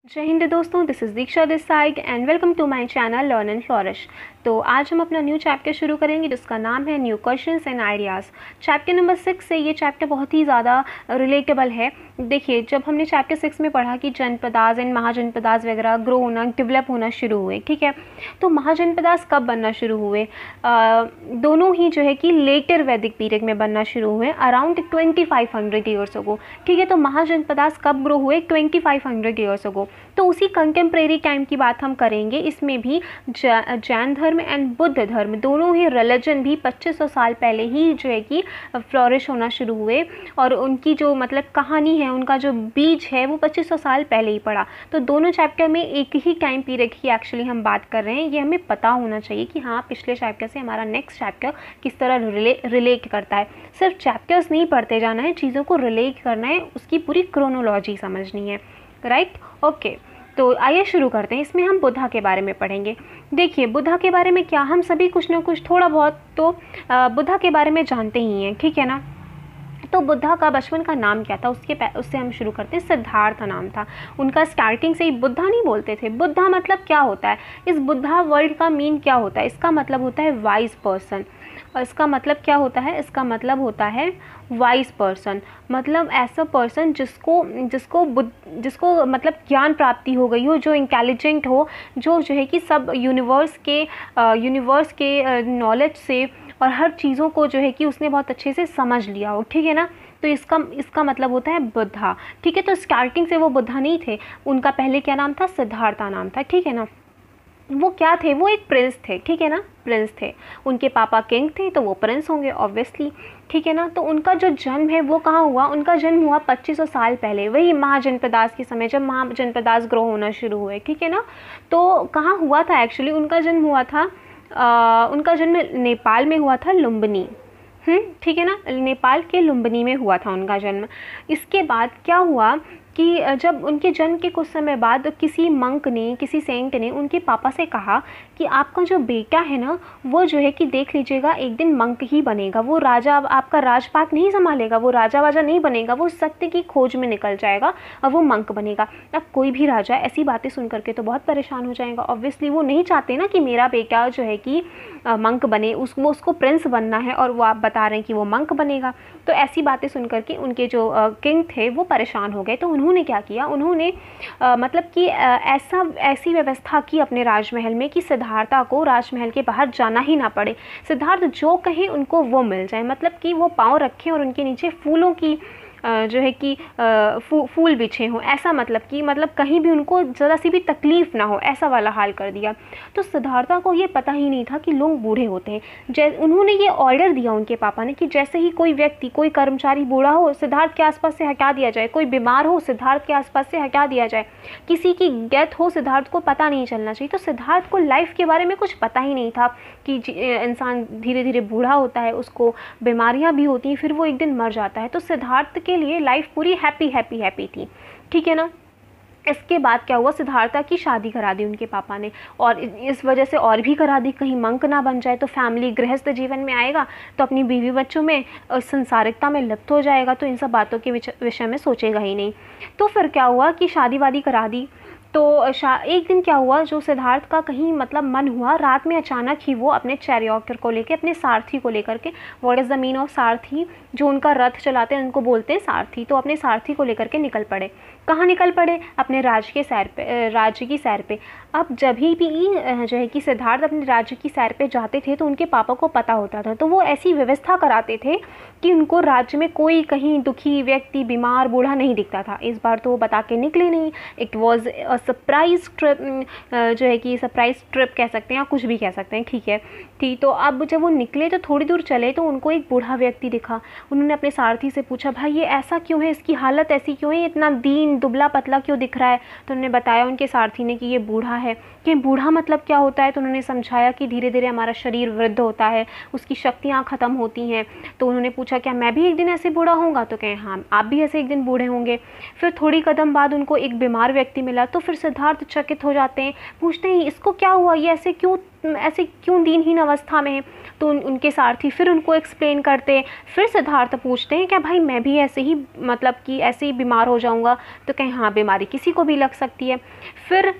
जय हिंद दोस्तों, this is Diksha this side and welcome to my channel learn and flourish. तो आज हम अपना न्यू चैप्टर शुरू करेंगे जिसका नाम है new questions and ideas. Chapter number 6 से ये चैप्टर बहुत ही ज़्यादा रिलेटेबल है। देखिए, जब हमने चैप्टर 6 में पढ़ा कि जनपदास एंड महाजनपदास वगैरह ग्रो होना, डेवलप होना शुरू हुए, ठीक है। तो महाजनपदास कब बनना शुरू हुए? दोनों ही जो है कि लेटर वैदिक पीरियड में बनना शुरू हुए, अराउंड 2500 ईयर्स अगो, ठीक है। तो महाजनपदास कब ग्रो हुए? 2500 ईयर्स अगो। तो उसी कंटेम्प्रेरी टाइम की बात हम करेंगे। इसमें भी जैन धर्म एंड बुद्ध धर्म दोनों ही रिलीजन भी 2500 साल पहले ही जो है कि फ्लॉरिश होना शुरू हुए, और उनकी जो मतलब कहानी है, उनका जो बीज है वो 2500 साल पहले ही पड़ा। तो दोनों चैप्टर में एक ही टाइम पीरियड की एक्चुअली हम बात कर रहे हैं। ये हमें पता होना चाहिए कि हाँ, पिछले चैप्टर से हमारा नेक्स्ट चैप्टर किस तरह रिलेट करता है। सिर्फ चैप्टर्स नहीं पढ़ते जाना है, चीज़ों को रिलेट करना है, उसकी पूरी क्रोनोलॉजी समझनी है, राइट। ओके, तो आइए शुरू करते हैं। इसमें हम बुद्धा के बारे में पढ़ेंगे। देखिए, बुद्धा के बारे में क्या हम सभी कुछ ना कुछ थोड़ा बहुत तो बुद्धा के बारे में जानते ही हैं, ठीक है ना। तो बुद्धा का बचपन का नाम क्या था? उससे हम शुरू करते हैं। सिद्धार्थ नाम था उनका। स्टार्टिंग से ही बुद्धा नहीं बोलते थे। बुद्धा मतलब क्या होता है? इस बुद्धा वर्ड का मीन क्या होता है? इसका मतलब होता है वाइज पर्सन। और इसका मतलब क्या होता है? इसका मतलब होता है वाइज पर्सन, मतलब ऐसा पर्सन जिसको मतलब ज्ञान प्राप्ति हो गई हो, जो इंटेलिजेंट हो, जो है कि सब यूनिवर्स के नॉलेज से और हर चीज़ों को जो है कि उसने बहुत अच्छे से समझ लिया हो, ठीक है ना। तो इसका मतलब होता है बुद्धा, ठीक है। तो स्टार्टिंग से वो बुद्धा नहीं थे। उनका पहले क्या नाम था? सिद्धार्था नाम था, ठीक है ना। वो क्या थे? वो एक प्रिंस थे, ठीक है ना, प्रिंस थे। उनके पापा किंग थे, तो वो प्रिंस होंगे ऑब्वियसली, ठीक है ना। तो उनका जो जन्म है वो कहाँ हुआ? उनका जन्म हुआ 2500 साल पहले, वही महाजनपदास के समय, जब महाजनपदास ग्रो होना शुरू हुए, ठीक है ना। तो कहाँ हुआ था एक्चुअली? उनका जन्म हुआ था उनका जन्म नेपाल में हुआ था, लुम्बिनी, ठीक है ना। नेपाल के लुम्बिनी में हुआ था उनका जन्म। इसके बाद क्या हुआ कि जब उनके जन्म के कुछ समय बाद किसी मंक ने, किसी सेंट ने उनके पापा से कहा कि आपका जो बेटा है ना, वो जो है कि देख लीजिएगा एक दिन मंक ही बनेगा, वो राजा आपका राजपाट नहीं संभालेगा, वो राजा वाजा नहीं बनेगा, वो सत्य की खोज में निकल जाएगा और वो मंक बनेगा। अब कोई भी राजा ऐसी बातें सुन करके तो बहुत परेशान हो जाएगा। ऑब्वियसली वो नहीं चाहते ना कि मेरा बेटा जो है कि मंक बने, उसको प्रिंस बनना है, और वो आप बता रहे हैं कि वो मंक बनेगा। तो ऐसी बातें सुन करके उनके जो किंग थे वो परेशान हो गए। तो उन्होंने क्या किया? उन्होंने मतलब कि ऐसी व्यवस्था की अपने राजमहल में कि सिद्धार्था को राजमहल के बाहर जाना ही ना पड़े। सिद्धार्थ जो कहे उनको वो मिल जाए, मतलब कि वो पाँव रखें और उनके नीचे फूलों की जो है कि फूल बिछे हों, ऐसा मतलब कहीं भी उनको ज़रा सी भी तकलीफ़ ना हो, ऐसा वाला हाल कर दिया। तो सिद्धार्था को ये पता ही नहीं था कि लोग बूढ़े होते हैं। उन्होंने ये ऑर्डर दिया उनके पापा ने कि जैसे ही कोई व्यक्ति, कोई कर्मचारी बूढ़ा हो, सिद्धार्थ के आसपास से हटा दिया जाए। कोई बीमार हो, सिद्धार्थ के आसपास से हटा दिया जाए। किसी की डेथ हो, सिद्धार्थ को पता नहीं चलना चाहिए। तो सिद्धार्थ को लाइफ के बारे में कुछ पता ही नहीं था कि इंसान धीरे धीरे बूढ़ा होता है, उसको बीमारियां भी होती हैं, फिर वो एक दिन मर जाता है। तो सिद्धार्थ के लिए लाइफ पूरी हैप्पी थी, ठीक है ना। इसके बाद क्या हुआ? सिद्धार्था की शादी करा दी उनके पापा ने, और इस वजह से और भी करा दी, कहीं मंक ना बन जाए तो फैमिली गृहस्थ जीवन में आएगा तो अपनी बीवी बच्चों में संसारिकता में लिप्त हो जाएगा, तो इन सब बातों के विषय में सोचेगा ही नहीं। तो फिर क्या हुआ कि शादी वादी करा दी। तो एक दिन क्या हुआ, जो सिद्धार्थ का कहीं मतलब मन हुआ, रात में अचानक ही वो अपने चैरियॉटर को लेके, अपने सारथी को लेकर के, what is the mean of सारथी, जो उनका रथ चलाते हैं उनको बोलते हैं सारथी, तो अपने सारथी को लेकर के निकल पड़े। कहाँ निकल पड़े? अपने राज्य की सैर पे। अब जब भी जो है कि सिद्धार्थ अपने राज्य की सैर पे जाते थे तो उनके पापा को पता होता था, तो वो ऐसी व्यवस्था कराते थे कि उनको राज्य में कोई कहीं दुखी व्यक्ति, बीमार, बूढ़ा नहीं दिखता था। इस बार तो वो बता के निकले नहीं। It was a surprise trip, जो है कि सरप्राइज ट्रिप कह सकते हैं या कुछ भी कह सकते हैं, ठीक है। ठीक, तो अब जब वो निकले तो थोड़ी दूर चले तो उनको एक बूढ़ा व्यक्ति दिखा। उन्होंने अपने सारथी से पूछा, भाई ये ऐसा क्यों है, इसकी हालत ऐसी क्यों है, इतना दीन दुबला पतला क्यों दिख रहा है? तो उन्होंने बताया उनके सारथी ने कि ये बूढ़ा है। कि बूढ़ा मतलब क्या होता है? तो उन्होंने समझाया कि धीरे धीरे हमारा शरीर वृद्ध होता है, उसकी शक्तियाँ ख़त्म होती हैं। तो उन्होंने पूछा, क्या मैं भी एक दिन ऐसे बूढ़ा होऊंगा? तो कहें हाँ, आप भी ऐसे एक दिन बूढ़े होंगे। फिर थोड़ी कदम बाद उनको एक बीमार व्यक्ति मिला, तो फिर सिद्धार्थ चकित हो जाते हैं, पूछते हैं इसको क्या हुआ, ये ऐसे क्यों दीनहीन अवस्था में है? तो उनके सारथी फिर उनको एक्सप्लेन करते हैं। फिर सिद्धार्थ पूछते हैं क्या भाई मैं भी ऐसे ही मतलब कि ऐसे ही बीमार हो जाऊंगा? तो कहीं हाँ बीमारी किसी को भी लग सकती है। फिर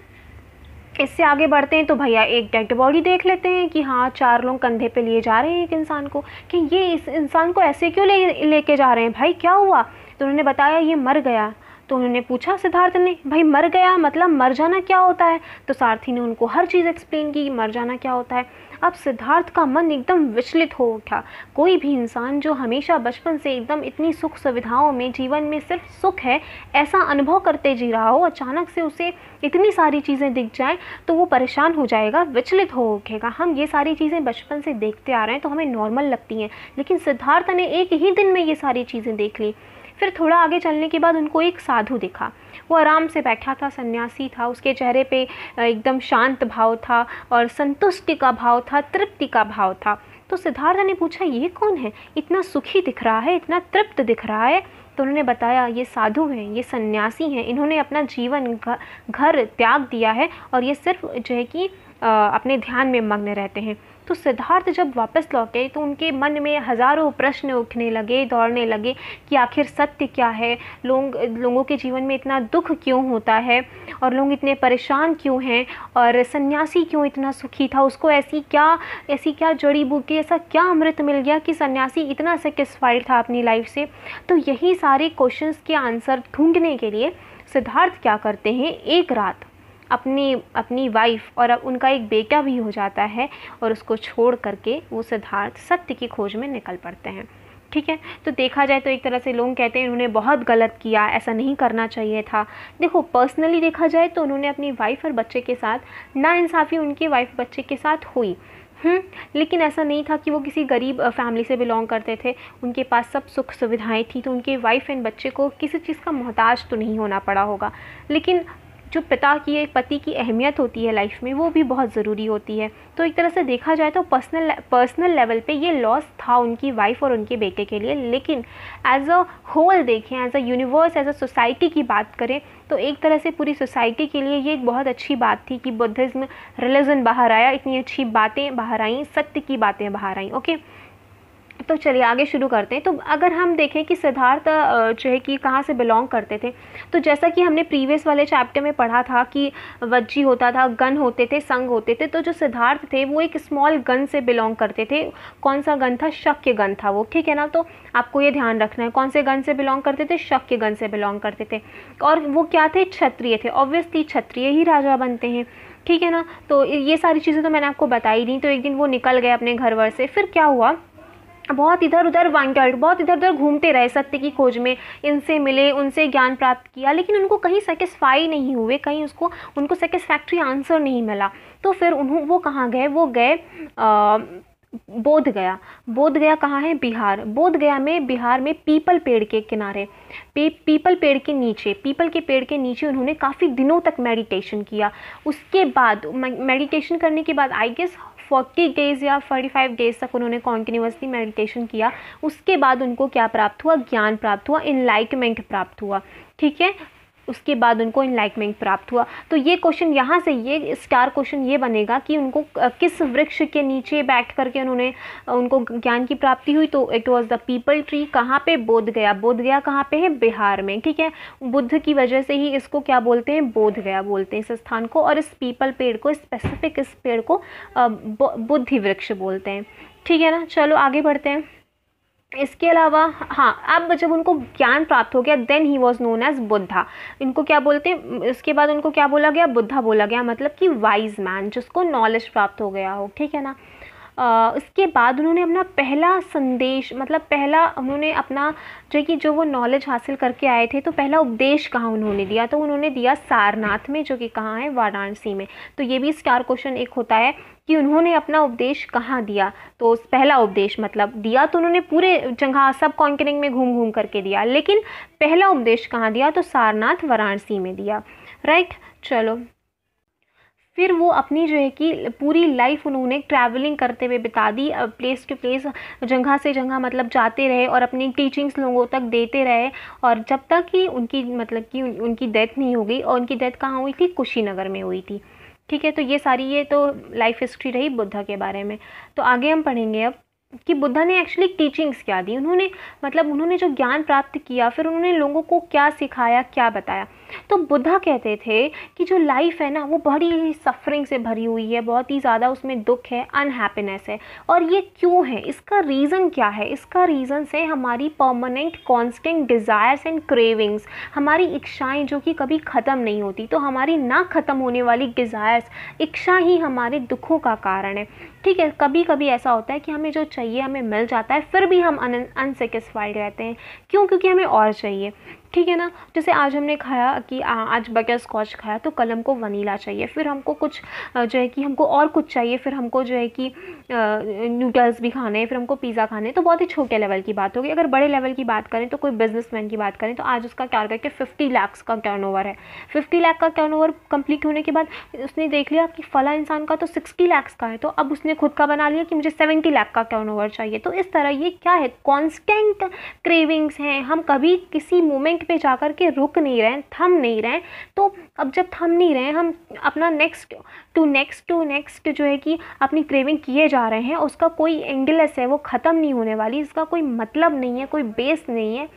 इससे आगे बढ़ते हैं तो भैया एक डेड बॉडी देख लेते हैं कि हाँ 4 लोग कंधे पे लिए जा रहे हैं एक इंसान को, कि ये इस इंसान को ऐसे क्यों लेके जा रहे हैं, भाई क्या हुआ। तो उन्होंने बताया ये मर गया। तो उन्होंने पूछा सिद्धार्थ ने, भाई मर गया मतलब मर जाना क्या होता है। तो सारथी ने उनको हर चीज़ एक्सप्लेन की मर जाना क्या होता है। अब सिद्धार्थ का मन एकदम विचलित हो उठा। कोई भी इंसान जो हमेशा बचपन से एकदम इतनी सुख सुविधाओं में, जीवन में सिर्फ सुख है ऐसा अनुभव करते जी रहा हो, अचानक से उसे इतनी सारी चीज़ें दिख जाएं तो वो परेशान हो जाएगा, विचलित हो उठेगा। हम ये सारी चीज़ें बचपन से देखते आ रहे हैं तो हमें नॉर्मल लगती हैं, लेकिन सिद्धार्थ ने एक ही दिन में ये सारी चीज़ें देख ली। फिर थोड़ा आगे चलने के बाद उनको एक साधु दिखा। वो आराम से बैठा था, सन्यासी था, उसके चेहरे पे एकदम शांत भाव था और संतुष्टि का भाव था, तृप्ति का भाव था। तो सिद्धार्थ ने पूछा ये कौन है, इतना सुखी दिख रहा है, इतना तृप्त दिख रहा है। तो उन्होंने बताया ये साधु हैं, ये सन्यासी हैं, इन्होंने अपना जीवन घर त्याग दिया है और ये सिर्फ जो है कि अपने ध्यान में मग्न रहते हैं। तो सिद्धार्थ जब वापस लौटे तो उनके मन में हज़ारों प्रश्न उठने लगे, दौड़ने लगे कि आखिर सत्य क्या है, लोगों के जीवन में इतना दुख क्यों होता है और लोग इतने परेशान क्यों हैं, और सन्यासी क्यों इतना सुखी था, उसको ऐसी क्या जड़ी बूटी, ऐसा क्या अमृत मिल गया कि सन्यासी इतना सेटिस्फाइड था अपनी लाइफ से। तो यही सारे क्वेश्चंस के आंसर ढूंढने के लिए सिद्धार्थ क्या करते हैं, एक रात अपनी वाइफ और उनका एक बेटा भी हो जाता है और उसको छोड़ करके वो सिद्धार्थ सत्य की खोज में निकल पड़ते हैं। ठीक है, तो देखा जाए तो एक तरह से लोग कहते हैं उन्होंने बहुत गलत किया, ऐसा नहीं करना चाहिए था। देखो पर्सनली देखा जाए तो उन्होंने अपनी वाइफ और बच्चे के साथ नाइंसाफ़ी उनके वाइफ बच्चे के साथ हुई, लेकिन ऐसा नहीं था कि वो किसी गरीब फैमिली से बिलोंग करते थे, उनके पास सब सुख सुविधाएं थी, तो उनके वाइफ एंड बच्चे को किसी चीज़ का मोहताज तो नहीं होना पड़ा होगा। लेकिन जो पति की अहमियत होती है लाइफ में, वो भी बहुत ज़रूरी होती है। तो एक तरह से देखा जाए तो पर्सनल लेवल पे ये लॉस था उनकी वाइफ और उनके बेटे के लिए, लेकिन एज अ होल देखें, as a universe, as a society की बात करें तो एक तरह से पूरी सोसाइटी के लिए ये एक बहुत अच्छी बात थी कि बुद्धिज़्म रिलीजन बाहर आया, इतनी अच्छी बातें बाहर आईं, सत्य की बातें बाहर आईं। ओके, तो चलिए आगे शुरू करते हैं। तो अगर हम देखें कि सिद्धार्थ जो है कि कहाँ से बिलोंग करते थे, तो जैसा कि हमने प्रीवियस वाले चैप्टर में पढ़ा था कि वज्जी होता था, गन होते थे, संग होते थे। तो जो सिद्धार्थ थे वो एक स्मॉल गन से बिलोंग करते थे। कौन सा गन था, शक्य गन था वो, ठीक है ना। तो आपको ये ध्यान रखना है कौन से गन से बिलोंग करते थे, शक्य गन से बिलोंग करते थे। और वो क्या थे, क्षत्रिय थे। ऑब्वियसली क्षत्रिय ही राजा बनते हैं, ठीक है ना। तो ये सारी चीज़ें तो मैंने आपको बताई नहीं। तो एक दिन वो निकल गए अपने घर वर से। फिर क्या हुआ, बहुत इधर उधर वांडर्ड, बहुत इधर उधर घूमते रहे सत्य की खोज में, इनसे मिले, उनसे ज्ञान प्राप्त किया, लेकिन उनको कहीं सेटिस्फाई नहीं हुए, कहीं उनको सेटिस्फैक्ट्री आंसर नहीं मिला। तो फिर वो कहाँ गए, वो गए बोधगया। बोधगया कहाँ है, बिहार। बोधगया में, बिहार में पीपल पेड़ के किनारे, पीपल के पेड़ के नीचे उन्होंने काफ़ी दिनों तक मेडिटेशन किया। उसके बाद मेडिटेशन करने के बाद आई गेस 40 डेज़ या 45 डेज़ तक उन्होंने कॉन्टिन्यूसली मेडिटेशन किया। उसके बाद उनको क्या प्राप्त हुआ, ज्ञान प्राप्त हुआ, इनलाइटमेंट प्राप्त हुआ, ठीक है। उसके बाद उनको इनलाइटमेंट प्राप्त हुआ। तो ये क्वेश्चन यहाँ से, ये स्टार क्वेश्चन ये बनेगा कि उनको किस वृक्ष के नीचे बैठ करके उनको ज्ञान की प्राप्ति हुई। तो it was the people tree. कहाँ पे, बोधगया। बोधगया कहाँ पे है, बिहार में, ठीक है। बुद्ध की वजह से ही इसको क्या बोलते हैं, बोधगया बोलते हैं इस स्थान को। और इस पीपल पेड़ को, स्पेसिफिक इस पेड़ को बुद्धि वृक्ष बोलते हैं, ठीक है ना। चलो आगे बढ़ते हैं। इसके अलावा हाँ, अब जब उनको ज्ञान प्राप्त हो गया, then he was known as Buddha. इनको क्या बोलते हैं, इसके बाद उनको क्या बोला गया, बुद्धा बोला गया, मतलब कि वाइज मैन, जिसको नॉलेज प्राप्त हो गया हो, ठीक है ना। इसके बाद उन्होंने अपना पहला संदेश, मतलब पहला उन्होंने अपना जो वो नॉलेज हासिल करके आए थे, तो पहला उपदेश कहाँ उन्होंने दिया, तो उन्होंने दिया सारनाथ में, जो कि कहाँ है, वाराणसी में। तो ये भी स्टार क्वेश्चन एक होता है कि उन्होंने अपना उपदेश कहाँ दिया। तो पहला उपदेश मतलब दिया तो उन्होंने पूरे जगह सब कॉन्टिनेंट में घूम घूम करके दिया, लेकिन पहला उपदेश कहाँ दिया, तो सारनाथ वाराणसी में दिया, राइट। चलो फिर वो अपनी जो है कि पूरी लाइफ उन्होंने ट्रैवलिंग करते हुए बिता दी, प्लेस टू प्लेस, जगह से जगह मतलब जाते रहे और अपनी टीचिंग्स लोगों तक देते रहे, और जब तक कि उनकी मतलब कि उनकी डेथ नहीं हो गई। और उनकी डेथ कहाँ हुई थी, कुशीनगर में हुई थी, ठीक है। तो ये तो लाइफ हिस्ट्री रही बुद्धा के बारे में। तो आगे हम पढ़ेंगे अब कि बुद्धा ने एक्चुअली टीचिंग्स क्या दी, उन्होंने मतलब उन्होंने जो ज्ञान प्राप्त किया, फिर उन्होंने लोगों को क्या सिखाया, क्या बताया। तो बुद्धा कहते थे कि जो लाइफ है ना वो बड़ी ही सफरिंग से भरी हुई है, बहुत ही ज़्यादा उसमें दुख है, अनहैप्पीनेस है। और ये क्यों है, इसका रीज़न क्या है? इसका रीज़न है हमारी permanent constant desires and cravings, हमारी इच्छाएं जो कि कभी ख़त्म नहीं होती। तो हमारी ना ख़त्म होने वाली डिज़ायर्स, इच्छा ही हमारे दुखों का कारण है। ठीक है, कभी कभी ऐसा होता है कि हमें जो चाहिए हमें मिल जाता है, फिर भी हम अनसेटिस्फाइड रहते हैं। क्यों? क्योंकि हमें और चाहिए। ठीक है ना। जैसे आज हमने खाया कि आज बटर स्कॉच खाया, तो कल हमको वनीला चाहिए, फिर हमको कुछ जो है कि हमको और कुछ चाहिए, फिर हमको जो है कि नूडल्स भी खाने हैं, फिर हमको पिज़्ज़ा खाने हैं। तो बहुत ही छोटे लेवल की बात होगी। अगर बड़े लेवल की बात करें तो कोई बिजनेसमैन की बात करें तो आज उसका टारगेट के 50 लाख का टर्नओवर है। 50 लाख का टर्नओवर कंप्लीट होने के बाद उसने देख लिया कि फला इंसान का तो 60 लाख का है, तो अब उसने खुद का बना लिया कि मुझे 70 लाख का टर्नओवर चाहिए। तो इस तरह ये क्या है, कॉन्स्टेंट क्रेविंग्स हैं। हम कभी किसी मोमेंट पे जाकर के रुक नहीं रहे, थम नहीं रहे। तो अब जब थम नहीं रहे, हम अपना नेक्स्ट टू नेक्स्ट जो है कि अपनी क्रेविंग किए जा रहे हैं, उसका कोई एंडलेस है, वो ख़त्म नहीं होने वाली, इसका कोई मतलब नहीं है, कोई बेस नहीं है।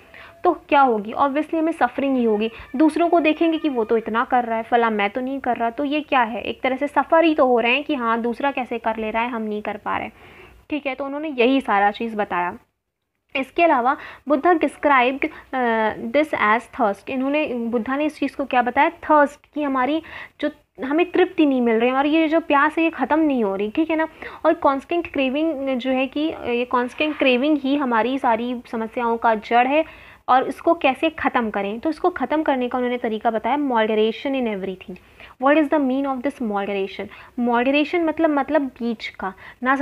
तो क्या होगी? ऑब्वियसली हमें सफरिंग ही होगी। दूसरों को देखेंगे कि वो तो इतना कर रहा है, फला मैं तो नहीं कर रहा। तो ये क्या है, एक तरह से सफ़र ही तो हो रहे हैं कि हाँ दूसरा कैसे कर ले रहा है, हम नहीं कर पा रहे। ठीक है, तो उन्होंने यही सारा चीज़ बताया। इसके अलावा Buddha described this as thirst. Buddha ने इस चीज़ को क्या बताया? थर्स्ट, कि हमारी जो हमें तृप्ति नहीं मिल रही है और ये जो प्यास है ये ख़त्म नहीं हो रही। ठीक है ना। और कांस्टेंट क्रेविंग जो है कि ये कांस्टेंट क्रेविंग ही हमारी सारी समस्याओं का जड़ है। और इसको कैसे ख़त्म करें? तो इसको ख़त्म करने का उन्होंने तरीका बताया, moderation in everything. What is the mean of this moderation? Moderation मतलब बीच का, ना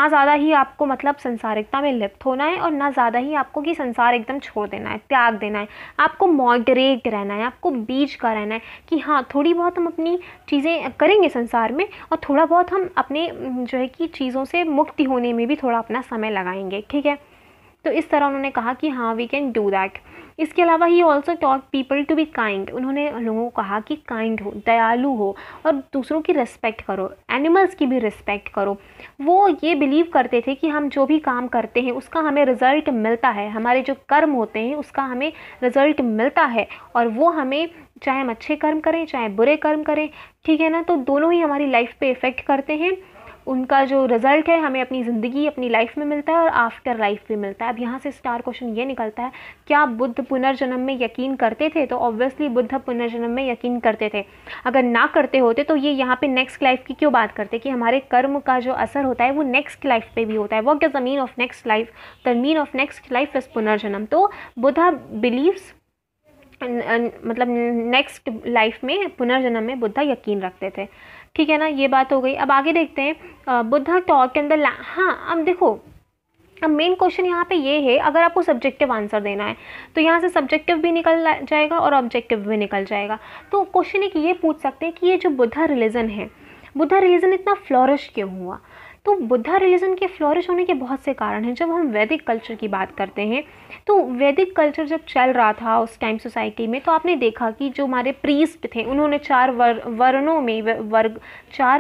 ज़्यादा ही आपको मतलब संसारिकता में लिप्त होना है और ना ज़्यादा ही आपको कि संसार एकदम छोड़ देना है, त्याग देना है। आपको मॉडरेट रहना है, आपको बीच का रहना है कि हाँ थोड़ी बहुत हम अपनी चीज़ें करेंगे संसार में और थोड़ा बहुत हम अपने जो है कि चीज़ों से मुक्ति होने में भी थोड़ा अपना समय लगाएंगे। ठीक है, तो इस तरह उन्होंने कहा कि हाँ वी कैन डू दैट। इसके अलावा he also taught people to be kind. उन्होंने लोगों को कहा कि काइंड हो, दयालु हो और दूसरों की रिस्पेक्ट करो, एनिमल्स की भी रिस्पेक्ट करो। वो ये बिलीव करते थे कि हम जो भी काम करते हैं उसका हमें रिज़ल्ट मिलता है, हमारे जो कर्म होते हैं उसका हमें रिज़ल्ट मिलता है और वो हमें, चाहे हम अच्छे कर्म करें चाहे बुरे कर्म करें, ठीक है ना, तो दोनों ही हमारी लाइफ पे इफ़ेक्ट करते हैं। उनका जो रिज़ल्ट है हमें अपनी ज़िंदगी अपनी लाइफ में मिलता है और आफ्टर लाइफ भी मिलता है। अब यहाँ से स्टार क्वेश्चन ये निकलता है, क्या बुद्ध पुनर्जन्म में यकीन करते थे? तो ऑब्वियसली बुद्ध पुनर्जन्म में यकीन करते थे। अगर ना करते होते तो ये यहाँ पे नेक्स्ट लाइफ की क्यों बात करते, कि हमारे कर्म का जो असर होता है वो नेक्स्ट लाइफ पे भी होता है। What is the mean of next life? The mean of next life is पुनर्जन्म। तो बुद्धा बिलीव्स मतलब नेक्स्ट लाइफ में, पुनर्जन्म में बुद्धा यकीन रखते थे। ठीक है ना, ये बात हो गई। अब आगे देखते हैं, बुद्धा टॉट इन द, हाँ अब देखो, अब मेन क्वेश्चन यहाँ पे ये है, अगर आपको सब्जेक्टिव आंसर देना है तो यहाँ से सब्जेक्टिव भी निकल जाएगा और ऑब्जेक्टिव भी निकल जाएगा। तो क्वेश्चन एक ये पूछ सकते हैं कि ये जो बुद्धा रिलीजन है, बुद्धा रिलीजन इतना फ्लॉरिश क्यों हुआ? तो बुद्धा रिलीजन के फ्लॉरिश होने के बहुत से कारण हैं। जब हम वैदिक कल्चर की बात करते हैं तो वैदिक कल्चर जब चल रहा था उस टाइम सोसाइटी में, तो आपने देखा कि जो हमारे प्रीस्ट थे उन्होंने चार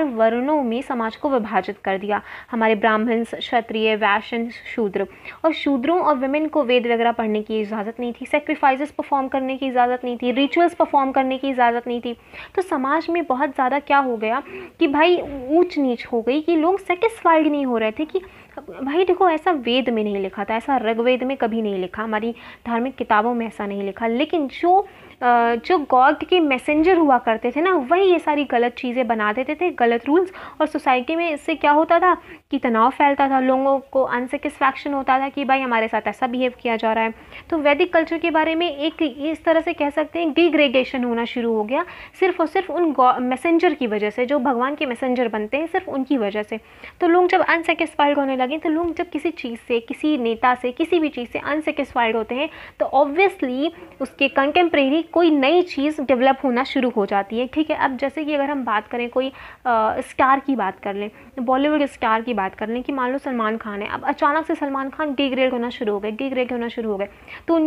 वर्णों में समाज को विभाजित कर दिया। हमारे ब्राह्मण, क्षत्रिय, वैश्य, शूद्र। और शूद्रों और विमेन को वेद वगैरह पढ़ने की इजाज़त नहीं थी, सेक्रीफाइसेस परफॉर्म करने की इजाज़त नहीं थी, रिचुअल्स परफॉर्म करने की इजाज़त नहीं थी। तो समाज में बहुत ज़्यादा क्या हो गया कि भाई ऊंच नीच हो गई, कि लोग सेटिस्फाइड नहीं हो रहे थे। कि भाई देखो, ऐसा वेद में नहीं लिखा था, ऐसा ऋग्वेद में कभी नहीं लिखा, हमारी धार्मिक किताबों में ऐसा नहीं लिखा, लेकिन जो गॉड के मैसेंजर हुआ करते थे ना, वही ये सारी गलत चीज़ें बना देते थे, गलत रूल्स। और सोसाइटी में इससे क्या होता था कि तनाव फैलता था, लोगों को अनसेटिस्फैक्शन होता था कि भाई हमारे साथ ऐसा बिहेव किया जा रहा है। तो वैदिक कल्चर के बारे में एक इस तरह से कह सकते हैं डिग्रेडेशन होना शुरू हो गया, सिर्फ और सिर्फ उन मैसेंजर की वजह से, जो भगवान के मैसेंजर बनते हैं सिर्फ उनकी वजह से। तो लोग जब अनसेटिस्फाइड होने लगे, तो लोग जब किसी चीज़ से, किसी नेता से, किसी भी चीज़ से अनसेटिस्फाइड होते हैं तो ऑब्वियसली उसके कंटेम्प्रेरी कोई नई चीज़ डेवलप होना शुरू हो जाती है। ठीक है, अब जैसे कि अगर हम बात करें कोई स्टार की बात कर लें, बॉलीवुड स्टार की बात कर लें कि मान लो सलमान खान है, अब अचानक से सलमान खान डिग्रेड होना शुरू हो गए, डिग्रेड होना शुरू हो गए, तो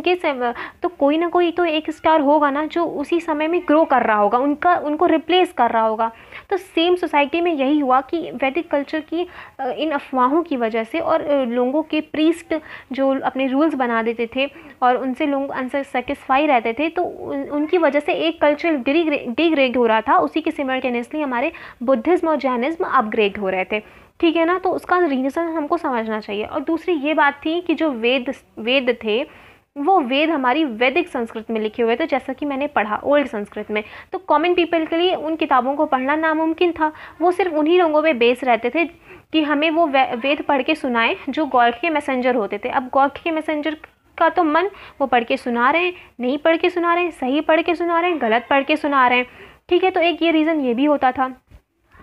तो कोई ना कोई तो एक स्टार होगा ना जो उसी समय में ग्रो कर रहा होगा, उनको रिप्लेस कर रहा होगा। तो सेम सोसाइटी में यही हुआ कि वैदिक कल्चर की इन अफवाहों की वजह से और लोगों के प्रीस्ट जो अपने रूल्स बना देते थे और उनसे लोग अनसेटिस्फाई रहते थे, तो उनकी वजह से एक कल्चर डिग्रेड हो रहा था, उसी के सिमल्टेनियसली हमारे बुद्धिज्म और जैनिज्म अपग्रेड हो रहे थे। ठीक है ना, तो उसका रीज़न हमको समझना चाहिए। और दूसरी ये बात थी कि जो वेद थे वो वेद हमारी वैदिक संस्कृत में लिखे हुए थे, जैसा कि मैंने पढ़ा ओल्ड संस्कृत में। तो कॉमन पीपल के लिए उन किताबों को पढ़ना नामुमकिन था, वो सिर्फ उन्हीं लोगों पे बेस रहते थे कि हमें वो वेद पढ़ के सुनाए जो गॉड के मैसेंजर होते थे। अब गॉड के मैसेंजर का तो मन, वो पढ़ के सुना रहे हैं, नहीं पढ़ के सुना रहे हैं, सही पढ़ के सुना रहे हैं, गलत पढ़ के सुना रहे हैं। ठीक है, तो एक ये रीज़न ये भी होता था।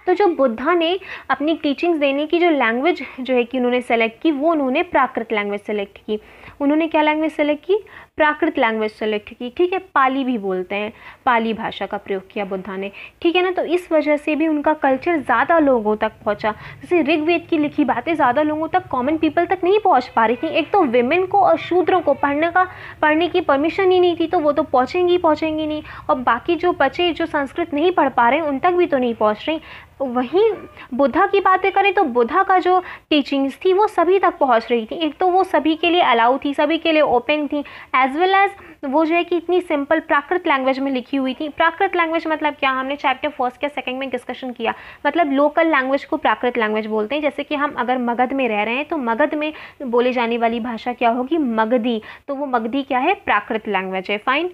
तो जो बुद्धा ने अपनी टीचिंग्स देने की जो लैंग्वेज जो है कि उन्होंने सेलेक्ट की, वो उन्होंने प्राकृत लैंग्वेज सेलेक्ट की। उन्होंने क्या लैंग्वेज सेलेक्ट की? प्राकृत लैंग्वेज सेलेक्ट की। ठीक है, पाली भी बोलते हैं, पाली भाषा का प्रयोग किया बुद्धा ने। ठीक है ना, तो इस वजह से भी उनका कल्चर ज़्यादा लोगों तक पहुंचा। जैसे ऋग्वेद की लिखी बातें ज़्यादा लोगों तक, कॉमन पीपल तक नहीं पहुंच पा रही थी। एक तो विमेन को और शूद्रों को पढ़ने की परमिशन ही नहीं थी, तो वो तो पहुँचेंगी नहीं, और बाकी जो बचे जो संस्कृत नहीं पढ़ पा रहे उन तक भी तो नहीं पहुँच रही। वहीं बुद्धा की बातें करें तो बुद्धा का जो टीचिंग्स थी वो सभी तक पहुंच रही थी। एक तो वो सभी के लिए अलाउ थी, सभी के लिए ओपन थी, एज वेल एज वो जो है कि इतनी सिंपल प्राकृत लैंग्वेज में लिखी हुई थी। प्राकृत लैंग्वेज मतलब क्या, हमने चैप्टर फर्स्ट या सेकंड में डिस्कशन किया, मतलब लोकल लैंग्वेज को प्राकृत लैंग्वेज बोलते हैं। जैसे कि हम अगर मगध में रह रहे हैं तो मगध में बोली जाने वाली भाषा क्या होगी? मगधी। तो वो मगधी क्या है? प्राकृत लैंग्वेज है। फाइन।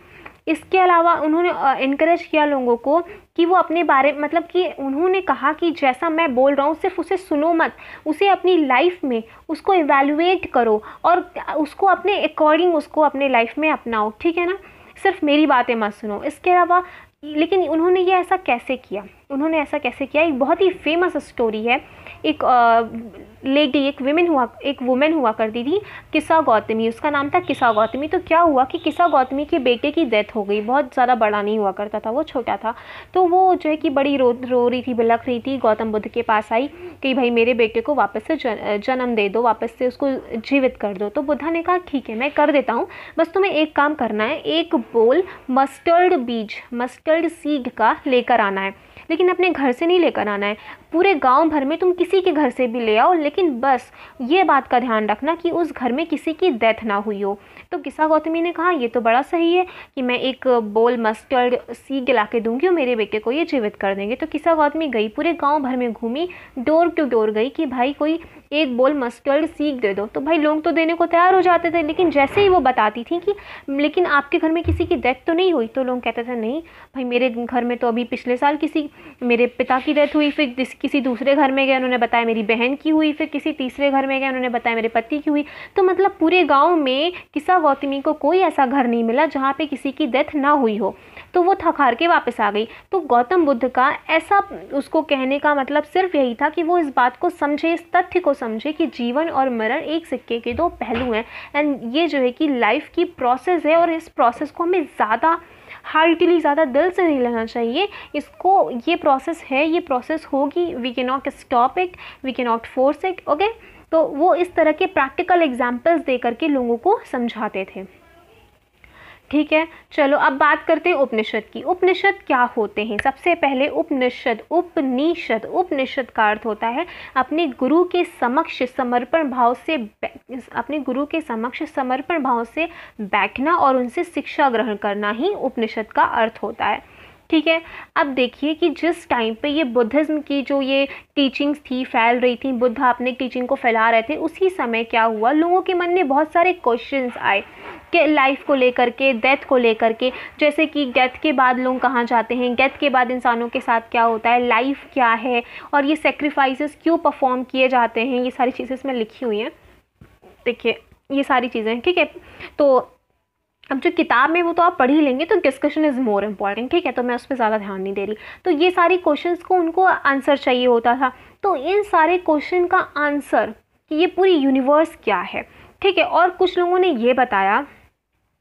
इसके अलावा उन्होंने इनकरेज किया लोगों को कि वो अपने बारे मतलब कि उन्होंने कहा कि जैसा मैं बोल रहा हूँ सिर्फ उसे सुनो मत, उसे अपनी लाइफ में उसको इवैल्यूएट करो और उसको अपने अकॉर्डिंग उसको अपने लाइफ में अपनाओ। ठीक है ना, सिर्फ मेरी बातें मत सुनो। इसके अलावा लेकिन उन्होंने ये ऐसा कैसे किया? उन्होंने ऐसा कैसे किया? एक बहुत ही फेमस स्टोरी है। एक लेडी, एक वुमेन हुआ करती थी, किसा गौतमी, उसका नाम था किसा गौतमी। तो क्या हुआ कि किसा गौतमी के बेटे की डेथ हो गई, बहुत ज़्यादा बड़ा नहीं हुआ करता था, वो छोटा था। तो वो जो है कि बड़ी रो रही थी, बिलख रही थी, गौतम बुद्ध के पास आई कि भाई मेरे बेटे को वापस से जन्म दे दो, वापस से उसको जीवित कर दो। तो बुद्धा ने कहा ठीक है मैं कर देता हूँ, बस तुम्हें एक काम करना है, एक बोल मस्टर्ड सीड का लेकर आना है, लेकिन अपने घर से नहीं लेकर आना है, पूरे गांव भर में तुम किसी के घर से भी ले आओ, लेकिन बस ये बात का ध्यान रखना कि उस घर में किसी की डेथ ना हुई हो। तो किसा गौतमी ने कहा ये तो बड़ा सही है कि मैं एक बोल मस्टर्ड सीड ला के दूंगी और मेरे बेटे को ये जीवित कर देंगे। तो किसा गौतमी गई, पूरे गांव भर में घूमी, डोर टू डोर गई कि भाई कोई एक बोल मस्टर्ड सीड दे दो। तो भाई लोग तो देने को तैयार हो जाते थे, लेकिन जैसे ही वो बताती थी कि लेकिन आपके घर में किसी की डेथ तो नहीं हुई, तो लोग कहते थे नहीं भाई मेरे घर में तो अभी पिछले साल मेरे पिता की डेथ हुई, फिर किसी दूसरे घर में गए, उन्होंने बताया मेरी बहन की हुई, फिर किसी तीसरे घर में गए, उन्होंने बताया मेरे पति की हुई। तो मतलब पूरे गांव में किसा गौतमी को कोई ऐसा घर नहीं मिला जहाँ पे किसी की डेथ ना हुई हो। तो वो थक हार के वापस आ गई। तो गौतम बुद्ध का ऐसा उसको कहने का मतलब सिर्फ यही था कि वो इस बात को समझे, इस तथ्य को समझे कि जीवन और मरण एक सिक्के के दो पहलू हैं, एंड ये जो है कि लाइफ की प्रोसेस है, और इस प्रोसेस को हमें ज़्यादा हार्टली, ज़्यादा दिल से नहीं लेना चाहिए इसको। ये प्रोसेस है, ये प्रोसेस होगी, we can not stop it, we can not force it. Okay, तो वो इस तरह के प्रैक्टिकल एग्जाम्पल्स दे करके लोगों को समझाते थे। ठीक है, चलो अब बात करते हैं उपनिषद की। उपनिषद क्या होते हैं? सबसे पहले उपनिषद का अर्थ होता है अपने गुरु के समक्ष समर्पण भाव से बैठना और उनसे शिक्षा ग्रहण करना ही उपनिषद का अर्थ होता है। ठीक है, अब देखिए कि जिस टाइम पे ये बुद्धिज़्म की जो ये टीचिंग्स थी फैल रही थी, बुद्धा अपने टीचिंग को फैला रहे थे, उसी समय क्या हुआ, लोगों के मन में बहुत सारे क्वेश्चंस आए कि लाइफ को लेकर के, डेथ को लेकर के, जैसे कि डेथ के बाद लोग कहाँ जाते हैं, डेथ के बाद इंसानों के साथ क्या होता है, लाइफ क्या है, और ये सेक्रीफाइसेस क्यों परफॉर्म किए जाते हैं, ये सारी चीज़ें इसमें लिखी हुई हैं। देखिए ये सारी चीज़ें, ठीक है। तो अब जो किताब में वो तो आप पढ़ ही लेंगे, तो डिस्कशन इज़ मोर इम्पॉर्टेंट। ठीक है, तो मैं उस पर ज़्यादा ध्यान नहीं दे रही। तो ये सारी क्वेश्चंस को उनको आंसर चाहिए होता था। तो इन सारे क्वेश्चन का आंसर कि ये पूरी यूनिवर्स क्या है, ठीक है। और कुछ लोगों ने ये बताया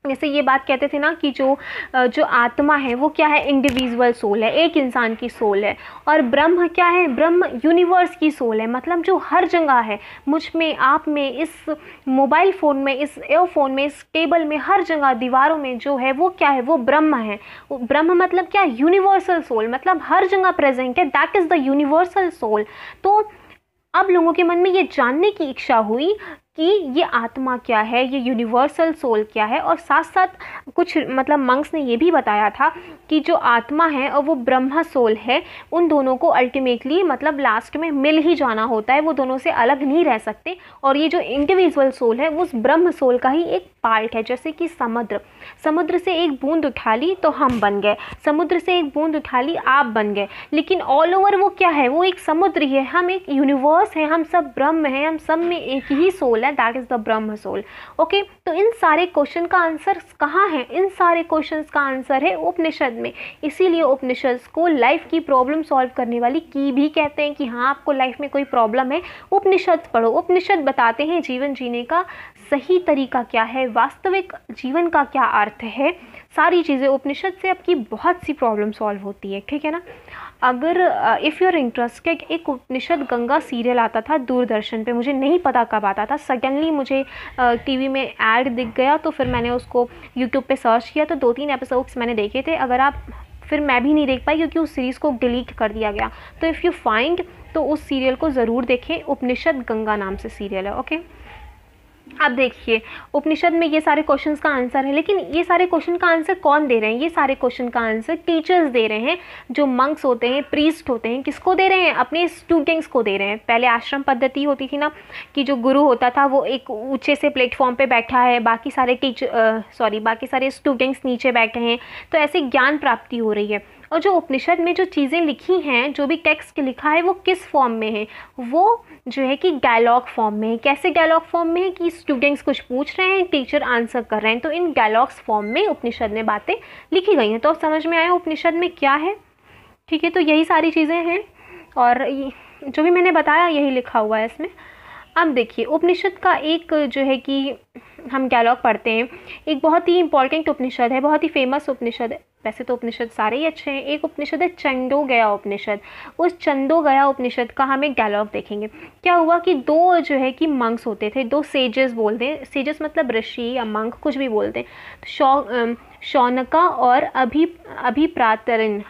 जैसे ये बात कहते थे ना कि जो आत्मा है वो क्या है, इंडिविजुअल सोल है, एक इंसान की सोल है। और ब्रह्म क्या है, ब्रह्म यूनिवर्स की सोल है, मतलब जो हर जगह है, मुझ में, आप में, इस मोबाइल फ़ोन में, इस एयरफोन में, इस टेबल में, हर जगह दीवारों में जो है वो क्या है, वो ब्रह्म है। ब्रह्म मतलब क्या, यूनिवर्सल सोल, मतलब हर जगह प्रेजेंट है, that is the universal soul. तो अब लोगों के मन में ये जानने की इच्छा हुई कि ये आत्मा क्या है, ये यूनिवर्सल सोल क्या है। और साथ साथ कुछ मतलब मंक्स ने ये भी बताया था कि जो आत्मा है और वो ब्रह्मा सोल है, उन दोनों को अल्टीमेटली मतलब लास्ट में मिल ही जाना होता है, वो दोनों से अलग नहीं रह सकते। और ये जो इंडिविजुअल सोल है वो उस ब्रह्म सोल का ही एक पार्ट है। जैसे कि समुद्र से एक बूंद उठा ली तो हम बन गए, समुद्र से एक बूंद उठा ली आप बन गए, लेकिन ऑल ओवर वो क्या है, वो एक समुद्र ही है, हम एक यूनिवर्स है, हम सब ब्रह्म हैं, हम सब में एक ही सोल है, that is the Brahma soul. Okay, तो इन सारे क्वेश्चन का आंसर कहाँ है, इन सारे क्वेश्चंस का आंसर है उपनिषद में। इसीलिए उपनिषद को लाइफ की प्रॉब्लम सॉल्व करने वाली की भी कहते हैं कि हाँ आपको लाइफ में कोई प्रॉब्लम है, उपनिषद पढ़ो। उपनिषद बताते हैं जीवन जीने का सही तरीका क्या है, वास्तविक जीवन का क्या अर्थ है, सारी चीज़ें उपनिषद से आपकी बहुत सी प्रॉब्लम सॉल्व होती है, ठीक है ना। अगर इफ़ यू आर इंटरेस्टेड, एक उपनिषद गंगा सीरियल आता था दूरदर्शन पे, मुझे नहीं पता कब आता था, सडनली मुझे टीवी में ऐड दिख गया, तो फिर मैंने उसको यूट्यूब पे सर्च किया, तो 2-3 एपिसोड्स मैंने देखे थे। अगर आप, फिर मैं भी नहीं देख पाई क्योंकि उस सीरीज़ को डिलीट कर दिया गया। तो इफ़ यू फाइंड, तो उस सीरियल को ज़रूर देखें, उपनिषद गंगा नाम से सीरियल है। ओके, अब देखिए उपनिषद में ये सारे क्वेश्चंस का आंसर है, लेकिन ये सारे क्वेश्चन का आंसर कौन दे रहे हैं, ये सारे क्वेश्चन का आंसर टीचर्स दे रहे हैं, जो मंक्स होते हैं, प्रीस्ट होते हैं। किसको दे रहे हैं, अपने स्टूडेंट्स को दे रहे हैं। पहले आश्रम पद्धति होती थी ना, कि जो गुरु होता था वो एक ऊंचे से प्लेटफॉर्म पे बैठा है, बाकी सारे स्टूडेंट्स नीचे बैठे हैं, तो ऐसे ज्ञान प्राप्ति हो रही है। और जो उपनिषद में जो चीज़ें लिखी हैं, जो भी टेक्स्ट लिखा है, वो किस फॉर्म में है, वो जो है कि डायलॉग फॉर्म में है। कैसे डायलॉग फॉर्म में है, कि स्टूडेंट्स कुछ पूछ रहे हैं, टीचर आंसर कर रहे हैं, तो इन डायलॉग्स फॉर्म में उपनिषद में बातें लिखी गई हैं। तो समझ में आया उपनिषद में क्या है, ठीक है। तो यही सारी चीज़ें हैं, और जो भी मैंने बताया यही लिखा हुआ है इसमें। अब देखिए उपनिषद का एक जो है कि हम डायलॉग पढ़ते हैं, एक बहुत ही इंपॉर्टेंट उपनिषद है, बहुत ही फेमस उपनिषद है। वैसे तो उपनिषद सारे ही अच्छे हैं। एक उपनिषद है छंदोगया उपनिषद। उस छंदोगया उपनिषद का हम एक डायलॉग देखेंगे। क्या हुआ कि दो जो है कि मंक्स होते थे, दो सेजेस बोलते हैं, सेजेस मतलब ऋषि या मंक कुछ भी बोलते हैं। शौनका और अभिप्रातरिन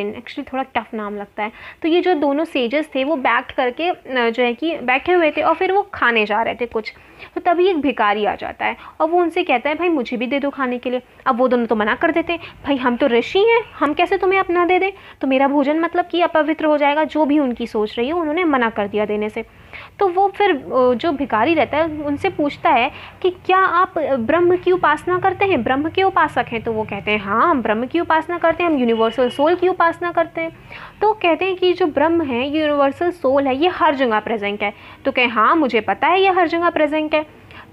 एक्चुअली थोड़ा टफ नाम लगता है। तो ये जो दोनों सेजेस थे वो बैठ करके जो है कि बैठे हुए थे, और फिर वो खाने जा रहे थे कुछ। तो तभी एक भिखारी आ जाता है और वो उनसे कहता है भाई मुझे भी दे दो खाने के लिए। अब वो दोनों तो मना कर देते हैं, भाई हम तो ऋषि हैं, हम कैसे तुम्हें अपना दे दें, तो मेरा भोजन मतलब कि अपवित्र हो जाएगा। जो भी उनकी सोच रही है, उन्होंने मना कर दिया देने से। तो वो फिर जो भिखारी रहता है उनसे पूछता है कि क्या आप ब्रह्म की उपासना करते हैं, ब्रह्म के उपासक हैं? तो वो कहते हैं हाँ हम ब्रह्म की उपासना करते हैं, हम यूनिवर्सल सोल की उपासना करते हैं। तो कहते हैं कि जो ब्रह्म है, यूनिवर्सल सोल है, ये हर जगह प्रेजेंट है। तो कहे हाँ मुझे पता है ये हर जगह प्रेजेंट है।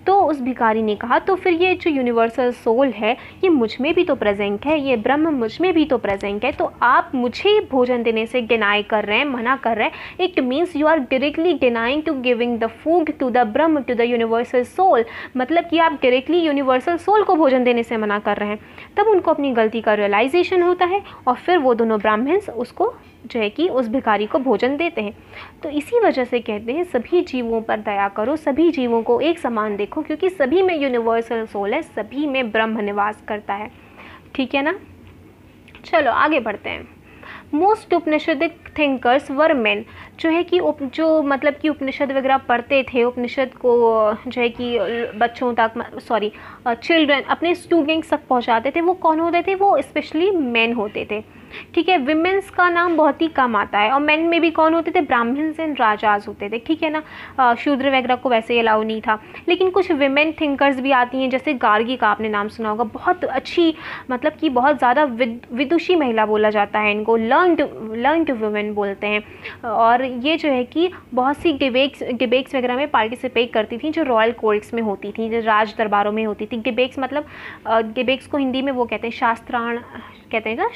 तो उस भिखारी ने कहा तो फिर ये जो यूनिवर्सल सोल है ये मुझ में भी तो प्रेजेंट है, ये ब्रह्म मुझ में भी तो प्रेजेंट है, तो आप मुझे भोजन देने से डिनाई कर रहे हैं, मना कर रहे हैं। It means you are directly denying to giving the food to the Brahm, to the universal soul. मतलब कि आप डायरेक्टली यूनिवर्सल सोल को भोजन देने से मना कर रहे हैं। तब उनको अपनी गलती का रियलाइजेशन होता है और फिर वो दोनों ब्राह्मण्स उसको जो है कि उस भिखारी को भोजन देते हैं। तो इसी वजह से कहते हैं सभी जीवों पर दया करो, सभी जीवों को एक समान देखो, क्योंकि सभी में यूनिवर्सल सोल है, सभी में ब्रह्म निवास करता है। ठीक है ना, चलो आगे बढ़ते हैं। मोस्ट उपनिषदिक थिंकर्स वर मेन। जो है कि जो मतलब कि उपनिषद वगैरह पढ़ते थे, उपनिषद को जो है कि बच्चों तक चिल्ड्रन अपने स्टूडेंट्स तक पहुंचाते थे, वो कौन होते थे? वो स्पेशली मेन होते थे। ठीक है, विमेंस का नाम बहुत ही कम आता है। और मेन में भी कौन होते थे? ब्राह्मण्स एंड राजाज होते थे। ठीक है ना, शूद्र वगैरह को वैसे अलाउ नहीं था। लेकिन कुछ विमेन थिंकर्स भी आती हैं, जैसे गार्गी का आपने नाम सुना होगा। बहुत अच्छी मतलब कि बहुत ज़्यादा विदुषी महिला बोला जाता है इनको, लर्नड वुमेन बोलते हैं। और ये जो है कि बहुत सी डिबेट्स वगैरह में पार्टिसिपेट करती थी, जो रॉयल कोर्ट्स में होती थी, जो राज दरबारों में होती थी। डिबेट्स मतलब डिबेट्स को हिंदी में वो कहते हैं शास्त्राण, कहते हैं ना,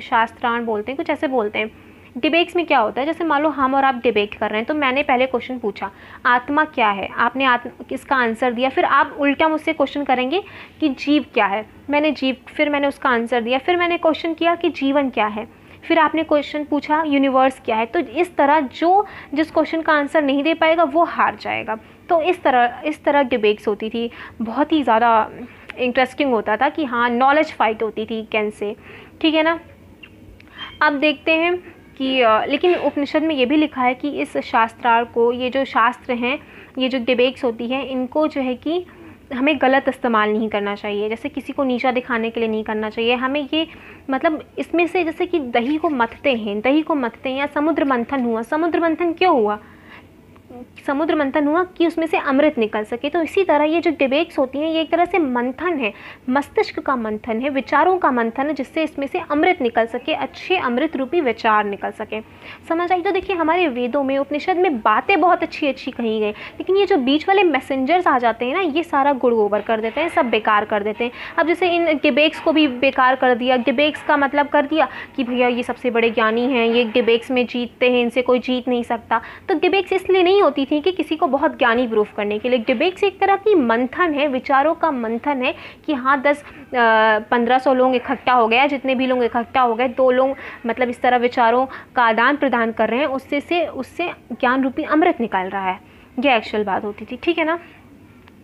शास्त्राण बोलते हैं, कुछ ऐसे बोलते हैं। डिबेट्स में क्या होता है, जैसे मान लो हम और आप डिबेट कर रहे हैं, तो मैंने पहले क्वेश्चन पूछा आत्मा क्या है, आपने इसका आंसर दिया, फिर आप उल्टा मुझसे क्वेश्चन करेंगे कि जीव क्या है, मैंने जीव, फिर मैंने उसका आंसर दिया, फिर मैंने क्वेश्चन किया कि जीवन क्या है, फिर आपने क्वेश्चन पूछा यूनिवर्स क्या है। तो इस तरह जिस क्वेश्चन का आंसर नहीं दे पाएगा वो हार जाएगा। तो इस तरह डिबेट्स होती थी, बहुत ही ज़्यादा इंटरेस्टिंग होता था कि हाँ नॉलेज फाइट होती थी कैन से, ठीक है ना। अब देखते हैं कि लेकिन उपनिषद में ये भी लिखा है कि इस शास्त्रार्थ को, ये जो शास्त्र हैं, ये जो डिबेट्स होती हैं, इनको जो है कि हमें गलत इस्तेमाल नहीं करना चाहिए, जैसे किसी को नीचा दिखाने के लिए नहीं करना चाहिए हमें। ये मतलब इसमें से जैसे कि दही को मथते हैं या समुद्र मंथन हुआ, समुद्र मंथन क्यों हुआ, समुद्र मंथन हुआ कि उसमें से अमृत निकल सके। तो इसी तरह ये जो डिबेट्स होती हैं ये एक तरह से मंथन है, मस्तिष्क का मंथन है, विचारों का मंथन है, जिससे इसमें से अमृत निकल सके, अच्छे अमृत रूपी विचार निकल सके। समझ आई। तो देखिए हमारे वेदों में, उपनिषद में बातें बहुत अच्छी अच्छी कही गई, लेकिन ये जो बीच वाले मैसेंजर्स आ जाते हैं ना, ये सारा गुड़ गोबर कर देते हैं, सब बेकार कर देते हैं। अब जैसे इन डिबेट्स को भी बेकार कर दिया, डिबेट्स का मतलब कर दिया कि भैया ये सबसे बड़े ज्ञानी हैं, ये डिबेट्स में जीतते हैं, इनसे कोई जीत नहीं सकता। तो डिबेट्स इसलिए नहीं होती थी कि किसी को बहुत ज्ञानी प्रूफ करने के लिए। डिबेट्स एक तरह की मंथन है, विचारों का मंथन है कि हाँ 10-1500 लोग इकट्ठा हो गया, जितने भी लोग इकट्ठा हो गए, 2 लोग मतलब इस तरह विचारों का आदान प्रदान कर रहे हैं, उससे ज्ञान रूपी अमृत निकल रहा है। ये एक्चुअल बात होती थी, ठीक है ना।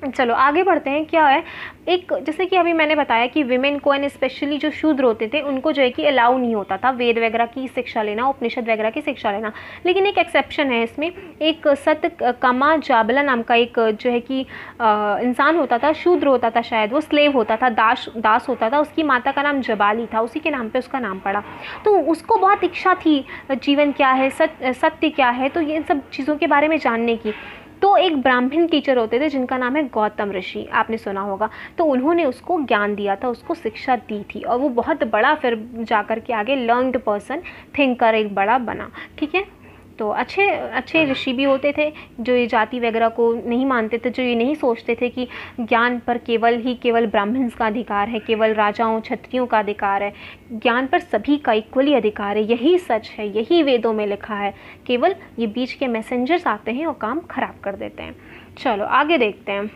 चलो आगे बढ़ते हैं। क्या है, एक जैसे कि अभी मैंने बताया कि विमेन को एंड स्पेशली जो शूद्र होते थे उनको जो है कि अलाउ नहीं होता था वेद वगैरह की शिक्षा लेना, उपनिषद वगैरह की शिक्षा लेना। लेकिन एक एक्सेप्शन है इसमें, एक सतकमा जाबला नाम का एक जो है कि इंसान होता था, शूद्र होता था, शायद वो स्लेव होता था, दास होता था, उसकी माता का नाम जबाली था, उसी के नाम पर उसका नाम पड़ा। तो उसको बहुत इच्छा थी जीवन क्या है, सत्य क्या है, तो ये सब चीज़ों के बारे में जानने की। तो एक ब्राह्मण टीचर होते थे जिनका नाम है गौतम ऋषि, आपने सुना होगा। तो उन्होंने उसको ज्ञान दिया था, उसको शिक्षा दी थी, और वो बहुत बड़ा फिर जाकर के आगे लर्नड पर्सन, थिंकर एक बड़ा बना, ठीक है। तो अच्छे ऋषि भी होते थे जो ये जाति वगैरह को नहीं मानते थे, जो ये नहीं सोचते थे कि ज्ञान पर केवल ब्राह्मण्स का अधिकार है, केवल राजाओं क्षत्रियों का अधिकार है। ज्ञान पर सभी का इक्वली अधिकार है, यही सच है, यही वेदों में लिखा है। केवल ये बीच के मैसेंजर्स आते हैं और काम खराब कर देते हैं। चलो आगे देखते हैं।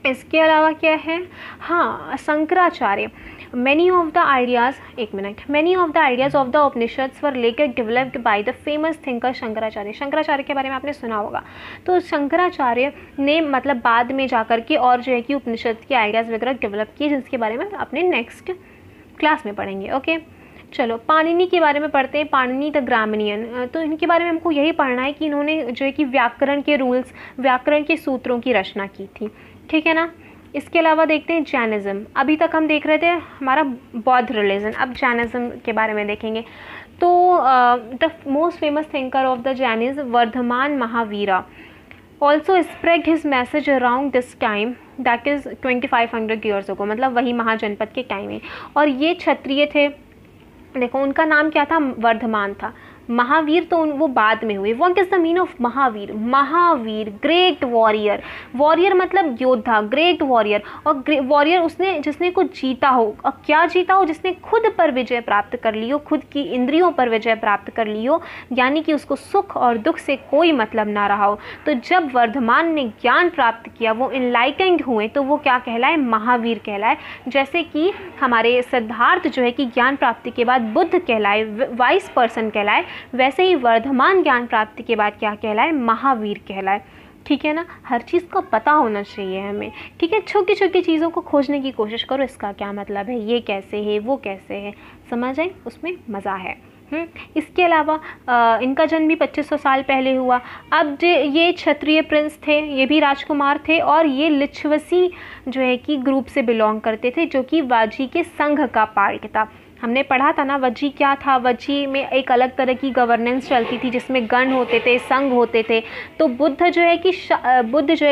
इसके अलावा क्या है, हाँ Shankaracharya, many of the ideas of the Upanishads were later developed by the famous thinker Shankaracharya. Shankaracharya के बारे में आपने सुना होगा। तो शंकराचार्य ने मतलब बाद में जाकर के और जो है कि उपनिषद के आइडियाज़ वगैरह डेवलप किए, जिसके बारे में अपने नेक्स्ट क्लास में पढ़ेंगे। ओके चलो पाणिनि के बारे में पढ़ते हैं। पाणिनि द ग्रामनियन, तो इनके बारे में हमको यही पढ़ना है कि इन्होंने जो है कि व्याकरण के रूल्स, व्याकरण के सूत्रों की रचना की थी, ठीक है ना। इसके अलावा देखते हैं जैनिज़्म। अभी तक हम देख रहे थे हमारा बौद्ध रिलीजन, अब जैनिज़्म के बारे में देखेंगे। तो the most famous thinker of the Jainism Vardhaman Mahavira also spread his message around this time, that is 2500 years ago, मतलब वही महाजनपद के टाइम में। और ये क्षत्रिय थे, देखो उनका नाम क्या था, वर्धमान था। महावीर तो वो बाद में हुए। What is the mean of Mahavir? Mahavir great warrior, warrior मतलब योद्धा, ग्रेट वॉरियर। और वॉरियर उसने जिसने कुछ जीता हो, और क्या जीता हो, जिसने खुद पर विजय प्राप्त कर ली हो, खुद की इंद्रियों पर विजय प्राप्त कर ली हो, यानी कि उसको सुख और दुख से कोई मतलब ना रहा हो। तो जब वर्धमान ने ज्ञान प्राप्त किया, वो इनलाइटेंड हुए, तो वो क्या कहलाए? महावीर कहलाए। जैसे कि हमारे सिद्धार्थ जो है कि ज्ञान प्राप्ति के बाद बुद्ध कहलाए, वाइस पर्सन कहलाए, वैसे ही वर्धमान ज्ञान प्राप्ति के बाद क्या कहलाए? महावीर कहलाए। ठीक है ना, हर चीज़ का पता होना चाहिए हमें। ठीक है, छोटी छोटी चीज़ों को खोजने की कोशिश करो, इसका क्या मतलब है, ये कैसे है, वो कैसे है, समझ आए, उसमें मज़ा है। इसके अलावा इनका जन्म भी 2500 साल पहले हुआ। अब ये क्षत्रिय प्रिंस थे, ये भी राजकुमार थे, और ये लिच्छवसी जो है कि ग्रुप से बिलोंग करते थे, जो कि वाजी के संघ का पार्ट था। हमने पढ़ा था ना वजी क्या था। वजी में एक अलग तरह की गवर्नेंस चलती थी, जिसमें गण होते थे, संघ होते थे। तो बुद्ध जो है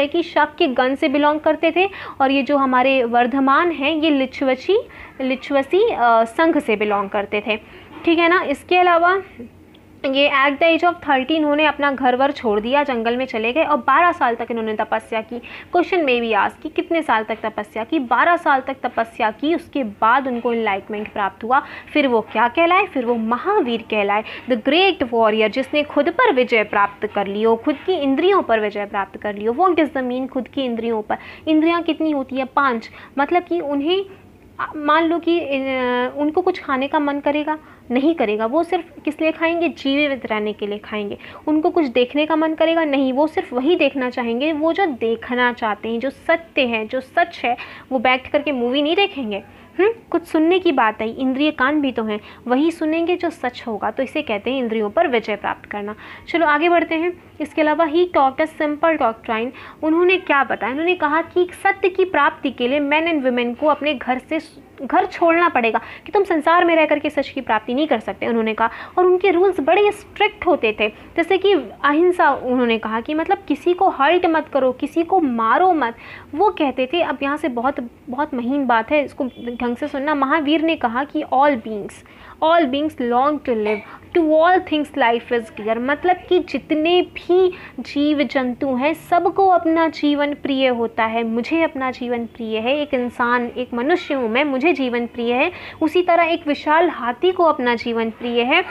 कि शक के गण से बिलोंग करते थे, और ये जो हमारे वर्धमान हैं ये लिच्छवसी संघ से बिलोंग करते थे। ठीक है ना। इसके अलावा ये एट द एज ऑफ 30 इन्होंने अपना घर वर छोड़ दिया, जंगल में चले गए और 12 साल तक इन्होंने तपस्या की। क्वेश्चन में भी आज की कितने साल तक तपस्या की? 12 साल तक तपस्या की। उसके बाद उनको एनलाइटमेंट प्राप्त हुआ। फिर वो क्या कहलाए? फिर वो महावीर कहलाए, द ग्रेट वॉरियर, जिसने खुद पर विजय प्राप्त कर ली हो, खुद की इंद्रियों पर विजय प्राप्त कर ली हो। व्हाट इज द मीन खुद की इंद्रियों पर? इंद्रियां कितनी होती है? 5। मतलब कि उन्हें मान लो कि उनको कुछ खाने का मन करेगा, नहीं करेगा, वो सिर्फ किस लिए खाएंगे? जीवित रहने के लिए खाएंगे। उनको कुछ देखने का मन करेगा, नहीं, वो सिर्फ वही देखना चाहेंगे वो जो देखना चाहते हैं, जो सत्य है, जो सच है। वो बैठ करके मूवी नहीं देखेंगे। कुछ सुनने की बात आई, इंद्रिय कान भी तो हैं, वही सुनेंगे जो सच होगा। तो इसे कहते हैं इंद्रियों पर विजय प्राप्त करना। चलो आगे बढ़ते हैं। इसके अलावा he talked a simple doctrine, उन्होंने क्या बताया? उन्होंने कहा कि सत्य की प्राप्ति के लिए मैन एंड वुमेन को अपने घर छोड़ना पड़ेगा, कि तुम संसार में रह करके सच की प्राप्ति नहीं कर सकते, उन्होंने कहा। और उनके रूल्स बड़े स्ट्रिक्ट होते थे, जैसे कि अहिंसा। उन्होंने कहा कि मतलब किसी को हर्ट मत करो, किसी को मारो मत, वो कहते थे। अब यहाँ से बहुत बहुत महीन बात है, इसको ढंग से सुनना। महावीर ने कहा कि all beings long to live, to all things life is clear, मतलब कि जितने भी जीव जंतु हैं सबको अपना जीवन प्रिय होता है। मुझे अपना जीवन प्रिय है, एक इंसान, एक मनुष्य हूँ मैं, मुझे जीवन प्रिय है। उसी तरह एक विशाल हाथी को अपना जीवन प्रिय है।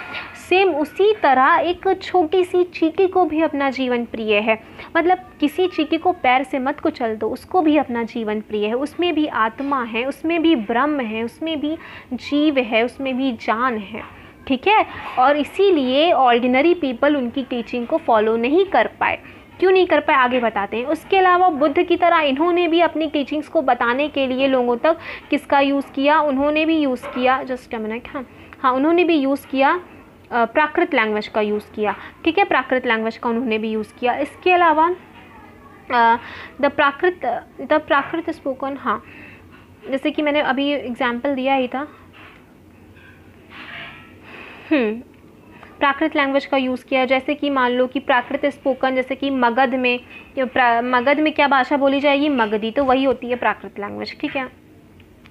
सेम उसी तरह एक छोटी सी चींटी को भी अपना जीवन प्रिय है। मतलब किसी चींटी को पैर से मत कुचल दो, उसको भी अपना जीवन प्रिय है। उसमें भी आत्मा है, उसमें भी ब्रह्म है, उसमें भी जीव है, उसमें भी जान है। ठीक है। और इसीलिए ऑर्डिनरी पीपल उनकी टीचिंग को फॉलो नहीं कर पाए। क्यों नहीं कर पाए, आगे बताते हैं। उसके अलावा बुद्ध की तरह इन्होंने भी अपनी टीचिंग्स को बताने के लिए लोगों तक किसका यूज़ किया? उन्होंने भी यूज़ किया, जस्ट अ मिनट, हाँ, उन्होंने भी यूज़ किया प्राकृत लैंग्वेज का यूज़ किया। ठीक है, प्राकृत लैंग्वेज का उन्होंने भी यूज़ किया। इसके अलावा द प्राकृत स्पोकन, हाँ, जैसे कि मैंने अभी एग्जाम्पल दिया ही था, प्राकृत लैंग्वेज का यूज़ किया। जैसे कि मान लो कि प्राकृत स्पोकन, जैसे कि मगध में क्या भाषा बोली जाएगी? मगधी, तो वही होती है प्राकृत लैंग्वेज। ठीक है।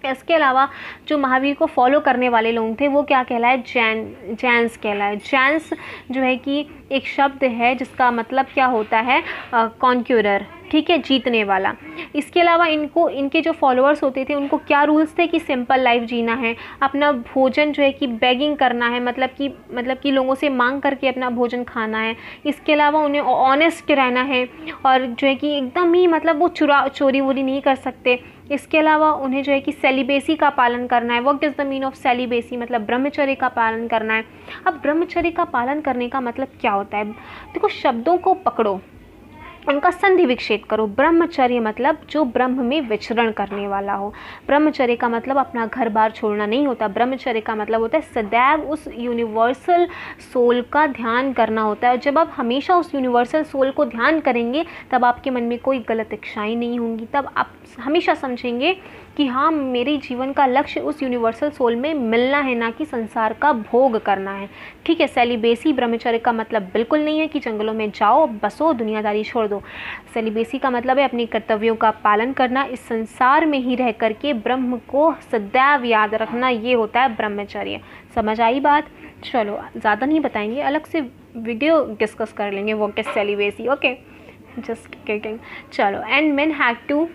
इसके अलावा जो महावीर को फॉलो करने वाले लोग थे वो क्या कहलाए? जैन्स कहलाए। जैन्स जो है कि एक शब्द है जिसका मतलब क्या होता है? कॉन्क्यूरर। ठीक है, जीतने वाला। इसके अलावा इनके जो फॉलोअर्स होते थे उनको क्या रूल्स थे? कि सिंपल लाइफ जीना है, अपना भोजन जो है कि बेगिंग करना है, मतलब कि लोगों से मांग करके अपना भोजन खाना है। इसके अलावा उन्हें ऑनेस्ट रहना है और जो है कि एकदम ही मतलब वो चोरी वोरी नहीं कर सकते। इसके अलावा उन्हें जो है कि सेलिबेसी का पालन करना है। What is the mean of celibacy? मतलब ब्रह्मचर्य का पालन करना है। अब ब्रह्मचर्य का पालन करने का मतलब क्या होता है? देखो, शब्दों को पकड़ो, उनका संधि विच्छेद करो। ब्रह्मचर्य मतलब जो ब्रह्म में विचरण करने वाला हो। ब्रह्मचर्य का मतलब अपना घर बार छोड़ना नहीं होता। ब्रह्मचर्य का मतलब होता है सदैव उस यूनिवर्सल सोल का ध्यान करना होता है। जब आप हमेशा उस यूनिवर्सल सोल को ध्यान करेंगे तब आपके मन में कोई गलत इच्छाएं नहीं होंगी। तब आप हमेशा समझेंगे कि हाँ, मेरे जीवन का लक्ष्य उस यूनिवर्सल सोल में मिलना है, ना कि संसार का भोग करना है। ठीक है। सेलिबेसी ब्रह्मचर्य का मतलब बिल्कुल नहीं है कि जंगलों में जाओ, बसो, दुनियादारी छोड़ दो। सेलिबेसी का मतलब है अपने कर्तव्यों का पालन करना, इस संसार में ही रह करके ब्रह्म को सदैव याद रखना, ये होता है ब्रह्मचर्य। समझ आई बात? चलो, ज़्यादा नहीं बताएंगे, अलग से वीडियो डिस्कस कर लेंगे what is celibacy. Okay, just kidding. चलो, and men had to,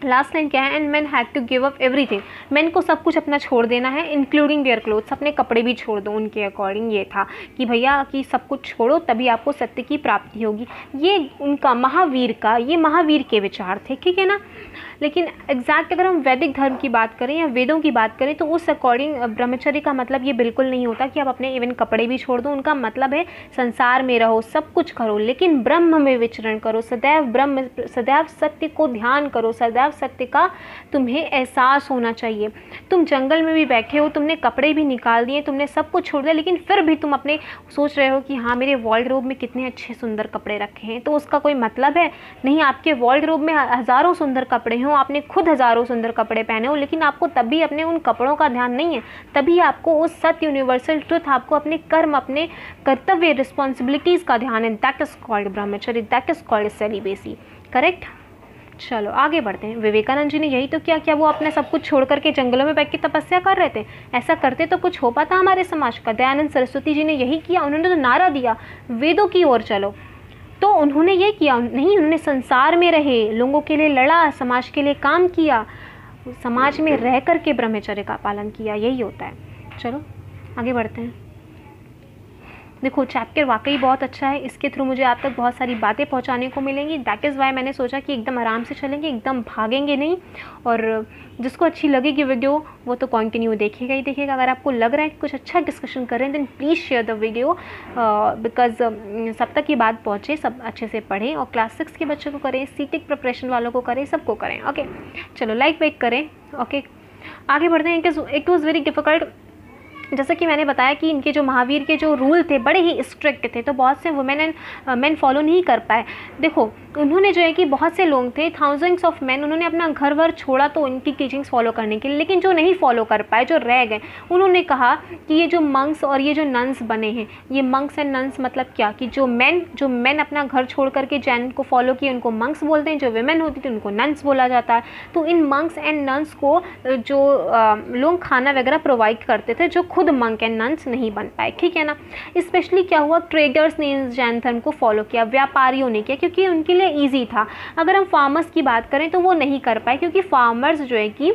last line क्या है? And man had to give up everything, man को सब कुछ अपना छोड़ देना है, इंक्लूडिंग देयर क्लोथ्स, अपने कपड़े भी छोड़ दो। उनके अकॉर्डिंग ये था कि भैया कि सब कुछ छोड़ो तभी आपको सत्य की प्राप्ति होगी। ये उनका महावीर के विचार थे। ठीक है ना। लेकिन एग्जैक्ट अगर हम वैदिक धर्म की बात करें या वेदों की बात करें तो उस अकॉर्डिंग ब्रह्मचर्य का मतलब ये बिल्कुल नहीं होता कि आप अपने इवन कपड़े भी छोड़ दो। उनका मतलब है संसार में रहो, सब कुछ करो, लेकिन ब्रह्म में विचरण करो, सदैव सत्य को ध्यान करो, सदैव सत्य का तुम्हें एहसास होना चाहिए। तुम जंगल में भी बैठे हो, तुमने कपड़े भी निकाल दिए, तुमने सब कुछ छोड़ दिया, लेकिन फिर भी तुम अपने सोच रहे हो कि हाँ, मेरे वॉर्डरोब में कितने अच्छे सुंदर कपड़े रखे हैं, तो उसका कोई मतलब है नहीं। आपके वॉर्डरोब में हज़ारों सुंदर कपड़े हों, आपने खुद हज़ारों सुंदर कपड़े पहने हो, लेकिन आपको तब भी अपने उन कपड़ों का ध्यान नहीं है। तभी आपको उस सत्य यूनिवर्सल ट्रुथ, आपको अपने कर्म, अपने कर्तव्य, रिस्पॉन्सिबिलिटीज़ का ध्यान है। दैट इज़ कॉल्ड ब्रह्मचर्य, that is called celibacy. Correct. चलो आगे बढ़ते हैं। विवेकानंद जी ने यही तो किया, क्या वो अपना सब कुछ छोड़ करके जंगलों में बैठ के तपस्या कर रहे थे? ऐसा करते तो कुछ हो पाता हमारे समाज का? दयानंद सरस्वती जी ने यही किया, उन्होंने तो नारा दिया वेदों की ओर चलो, तो उन्होंने ये किया नहीं? उन्होंने संसार में रहे, लोगों के लिए लड़ा, समाज के लिए काम किया, समाज में रह करके ब्रह्मचर्य का पालन किया, यही होता है। चलो आगे बढ़ते हैं। देखो चैप्टर वाकई बहुत अच्छा है, इसके थ्रू मुझे आप तक बहुत सारी बातें पहुंचाने को मिलेंगी। दैट इज़ वाई मैंने सोचा कि एकदम आराम से चलेंगे, एकदम भागेंगे नहीं। और जिसको अच्छी लगेगी वीडियो वो तो कंटिन्यू देखेगा ही देखेगा। अगर आपको लग रहा है कि कुछ अच्छा डिस्कशन कर रहे हैं then please share the video, because सब तक ये बात पहुँचे, सब अच्छे से पढ़ें, और क्लास 6 के बच्चों को करें, सीटेक प्रिपरेशन वालों को करें, सबको करें। ओके चलो लाइक वाइक करें। ओके आगे बढ़ते हैं। It was very difficult. जैसा कि मैंने बताया कि इनके जो महावीर के जो रूल थे बड़े ही स्ट्रिक्ट थे, तो बहुत से वुमेन एंड मेन फॉलो नहीं कर पाए। देखो उन्होंने जो है कि बहुत से लोग थे, थाउजेंड्स ऑफ मैन, उन्होंने अपना घर वर छोड़ा तो उनकी टीचिंग्स फॉलो करने के लिए, लेकिन जो नहीं फॉलो कर पाए, जो रह गए, उन्होंने कहा कि ये जो मंक्स और ये जो नन्स बने हैं, ये मंक्स एंड नन्स मतलब क्या, कि जो मैन अपना घर छोड़ करके जैन को फॉलो किए उनको मंक्स बोलते हैं, जो विमेन होती थी उनको नन्स बोला जाता है। तो इन मंक्स एंड नन्स को जो लोग खाना वगैरह प्रोवाइड करते थे, जो खुद मंक एंड नन्स नहीं बन पाए, ठीक है ना। स्पेशली क्या हुआ, ट्रेडर्स ने इस जैन धर्म को फॉलो किया, व्यापारियों ने किया, क्योंकि उनके लिए ईजी था। अगर हम फार्मर्स की बात करें तो वो नहीं कर पाए, क्योंकि फार्मर्स जो है कि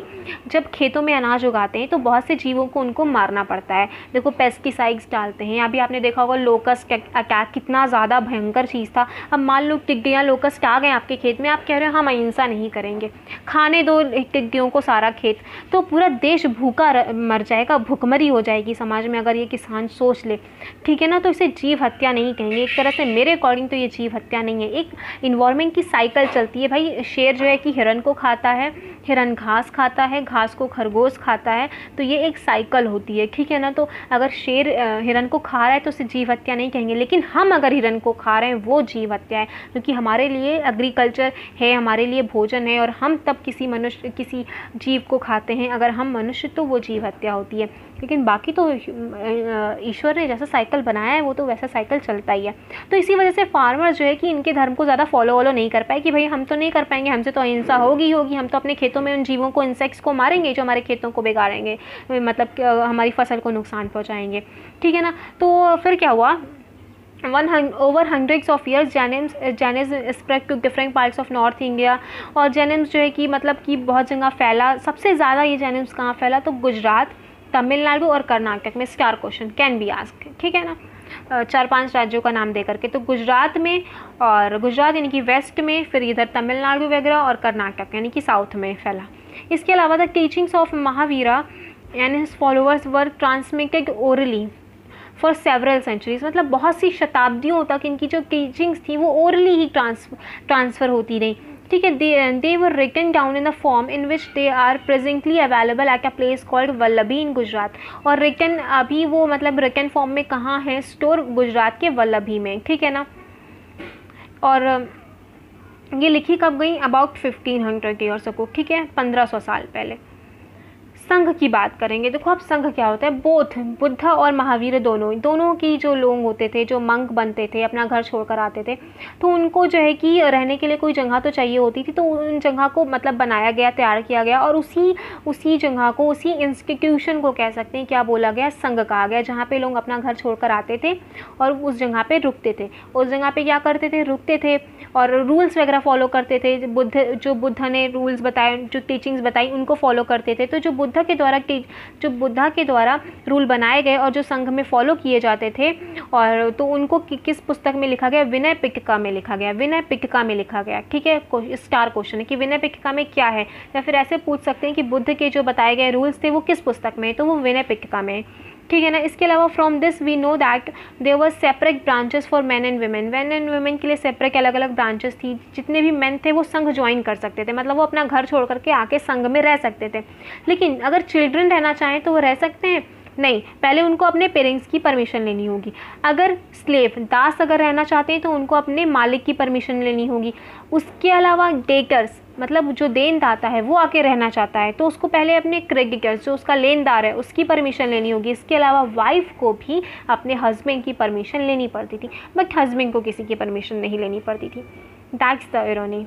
जब खेतों में अनाज उगाते हैं तो बहुत से जीवों को उनको मारना पड़ता है। देखो पेस्टिसाइड्स डालते हैं, अभी आपने देखा होगा लोकस्ट अटैक कितना ज़्यादा भयंकर चीज़ था। अब मान लो टिड्डियाँ लोकस्ट आ गए आपके खेत में, आप कह रहे हो हम अहिंसा नहीं करेंगे, खाने दो टिड्डियों को सारा खेत, तो पूरा देश भूखा मर जाएगा, भूखमरी हो जाएगी समाज में, अगर ये किसान सोच ले, ठीक है ना। तो इसे जीव हत्या नहीं कहेंगे, एक तरह से मेरे अकॉर्डिंग तो ये जीव हत्या नहीं है, एक इन्वायरमेंट की साइकिल चलती है। भाई शेर जो है कि हिरन को खाता है, हिरन घास खाता है, घास को खरगोश खाता है, तो ये एक साइकिल होती है, ठीक है ना। तो अगर शेर हिरन को खा रहा है तो उसे जीव हत्या नहीं कहेंगे, लेकिन हम अगर हिरन को खा रहे हैं वो जीव हत्या है, क्योंकि हमारे लिए एग्रीकल्चर है, हमारे लिए भोजन है, और हम तब किसी जीव को खाते हैं, अगर हम मनुष्य, तो वो जीव हत्या होती है। लेकिन बाकी तो ईश्वर ने जैसा साइकिल बनाया है वो तो वैसा साइकिल चलता ही है। तो इसी वजह से फार्मर्स जो है कि इनके धर्म को ज़्यादा फॉलो नहीं कर पाए, कि भाई हम तो नहीं कर पाएंगे, हमसे तो अहिंसा होगी, हम तो अपने खेतों में उन जीवों को, इंसेक्ट्स को मारेंगे जो हमारे खेतों को बिगाड़ेंगे, मतलब हमारी फसल को नुकसान पहुँचाएंगे, ठीक है ना। तो फिर क्या हुआ, over hundreds of years Jainism spread to different parts of North India, और जैनिज्म जो है कि मतलब कि बहुत जगह फैला। सबसे ज़्यादा ये जैनिज्म कहाँ फैला, तो गुजरात, तमिलनाडु और कर्नाटक में। Star question can be asked, ठीक है ना। 4-5 राज्यों का नाम दे करके, तो गुजरात में, और गुजरात यानी कि वेस्ट में, फिर इधर तमिलनाडु वगैरह, और कर्नाटक यानी कि साउथ में फैला। इसके अलावा the teachings of Mahavira and his followers were transmitted orally for several centuries, मतलब बहुत सी शताब्दियों तक इनकी जो टीचिंग्स थी वो ओरली ही ट्रांसफ़र होती रही, ठीक है। They were written down in the form in which they are presently available at a place called Vallabhi in Gujarat, और रिटन अभी वो मतलब रिटन फॉर्म में कहाँ है, स्टोर गुजरात के वल्लभी में, ठीक है ना। और ये लिखी कब गई, अबाउट 1500 ईयर्स को, ठीक है, 1500 साल पहले। संघ की बात करेंगे। देखो अब संघ क्या होता है, बोथ बुद्ध और महावीर दोनों की जो लोग होते थे, जो मंक बनते थे, अपना घर छोड़कर आते थे, तो उनको जो है कि रहने के लिए कोई जगह तो चाहिए होती थी, तो उन जगह को मतलब बनाया गया, तैयार किया गया, और उसी जगह को, उसी इंस्टीट्यूशन को कह सकते हैं, क्या बोला गया, संघ कहा गया, जहाँ पे लोग अपना घर छोड़कर आते थे और उस जगह पे रुकते थे। उस जगह पे क्या करते थे, रुकते थे और रूल्स वगैरह फॉलो करते थे। जो बुद्ध ने रूल्स बताए, जो टीचिंग्स बताई, उनको फॉलो करते थे। तो जो बुद्ध के द्वारा रूल बनाए गए और जो संघ में फॉलो किए जाते थे, और तो उनको किस पुस्तक में लिखा गया, विनय पिटका में लिखा गया, विनय पिटका में लिखा गया, ठीक है। स्टार क्वेश्चन है कि विनय पिटका में क्या है, या फिर ऐसे पूछ सकते हैं कि बुद्ध के जो बताए गए रूल्स थे वो किस पुस्तक में है, तो वो विनय पिटका में, ठीक है ना। इसके अलावा from this we know that there were separate branches for men and women के लिए सेपरेट अलग अलग ब्रांचेस थी। जितने भी मेन थे वो संघ ज्वाइन कर सकते थे, मतलब वो अपना घर छोड़ करके आके संघ में रह सकते थे। लेकिन अगर चिल्ड्रन रहना चाहें तो वो रह सकते हैं, नहीं, पहले उनको अपने पेरेंट्स की परमिशन लेनी होगी। अगर स्लेव, दास अगर रहना चाहते हैं तो उनको अपने मालिक की परमिशन लेनी होगी। उसके अलावा डेटर्स, मतलब जो देनदाता है वो आके रहना चाहता है तो उसको पहले अपने क्रेडिटर्स, जो उसका लेनदार है, उसकी परमिशन लेनी होगी। इसके अलावा वाइफ को भी अपने हस्बैंड की परमिशन लेनी पड़ती थी, बट हस्बैंड को किसी की परमिशन नहीं लेनी पड़ती थी। That's the irony.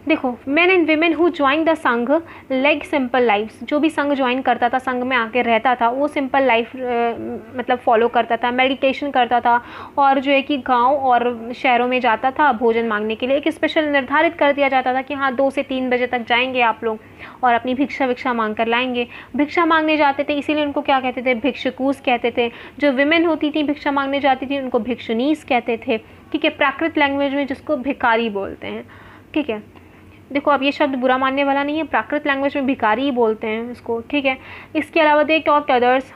देखो, men and women who join the Sangh lead simple lives, जो भी संघ ज्वाइन करता था, संघ में आके रहता था, वो सिंपल लाइफ मतलब फॉलो करता था, मेडिटेशन करता था, और जो है कि गांव और शहरों में जाता था भोजन मांगने के लिए। एक स्पेशल निर्धारित कर दिया जाता था कि हाँ 2 से 3 बजे तक जाएंगे आप लोग और अपनी भिक्षा मांग कर लाएंगे। भिक्षा मांगने जाते थे, इसीलिए उनको क्या कहते थे, भिक्षुकूस कहते थे। जो विमेन होती थी भिक्षा मांगने जाती थी, उनको भिक्षुनीस कहते थे। ठीक है, प्राकृत लैंग्वेज में जिसको भिखारी बोलते हैं। ठीक है, देखो अब ये शब्द बुरा मानने वाला नहीं है, प्राकृत लैंग्वेज में भिखारी ही बोलते हैं इसको। ठीक है, इसके अलावा दे टॉट अदर्स,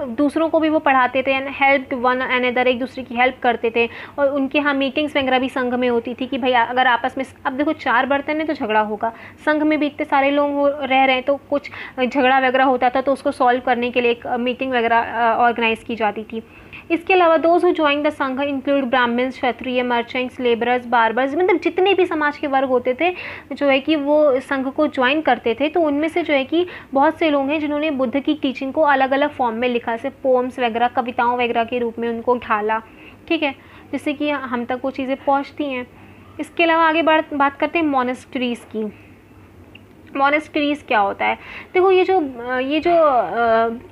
दूसरों को भी वो पढ़ाते थे, एंड हेल्प वन अनदर, एक दूसरे की हेल्प करते थे। और उनके यहाँ मीटिंग्स वगैरह भी संघ में होती थी कि भाई अगर आपस में, अब देखो 4 बर्तन है तो झगड़ा होगा, संघ में भी इतने सारे लोग रह रहे हैं तो कुछ झगड़ा वगैरह होता था, तो उसको सॉल्व करने के लिए एक मीटिंग वगैरह ऑर्गेनाइज की जाती थी। इसके अलावा दोज हु ज्वाइन द संघ इंक्लूड ब्राह्मण्स, क्षत्रिय, मर्चेंट्स, लेबरर्स, बार्बर्स, मतलब जितने भी समाज के वर्ग होते थे जो है कि वो संघ को ज्वाइन करते थे। तो उनमें से जो है कि बहुत से लोग हैं जिन्होंने बुद्ध की टीचिंग को अलग अलग फॉर्म में लिखा, से पोम्स वगैरह, कविताओं वगैरह के रूप में उनको ढाला। ठीक है, जिससे कि हम तक वो चीज़ें पहुँचती हैं। इसके अलावा आगे बात करते हैं मोनेस्ट्रीज़ की। मोनेस्ट्रीज़ क्या होता है? देखो ये जो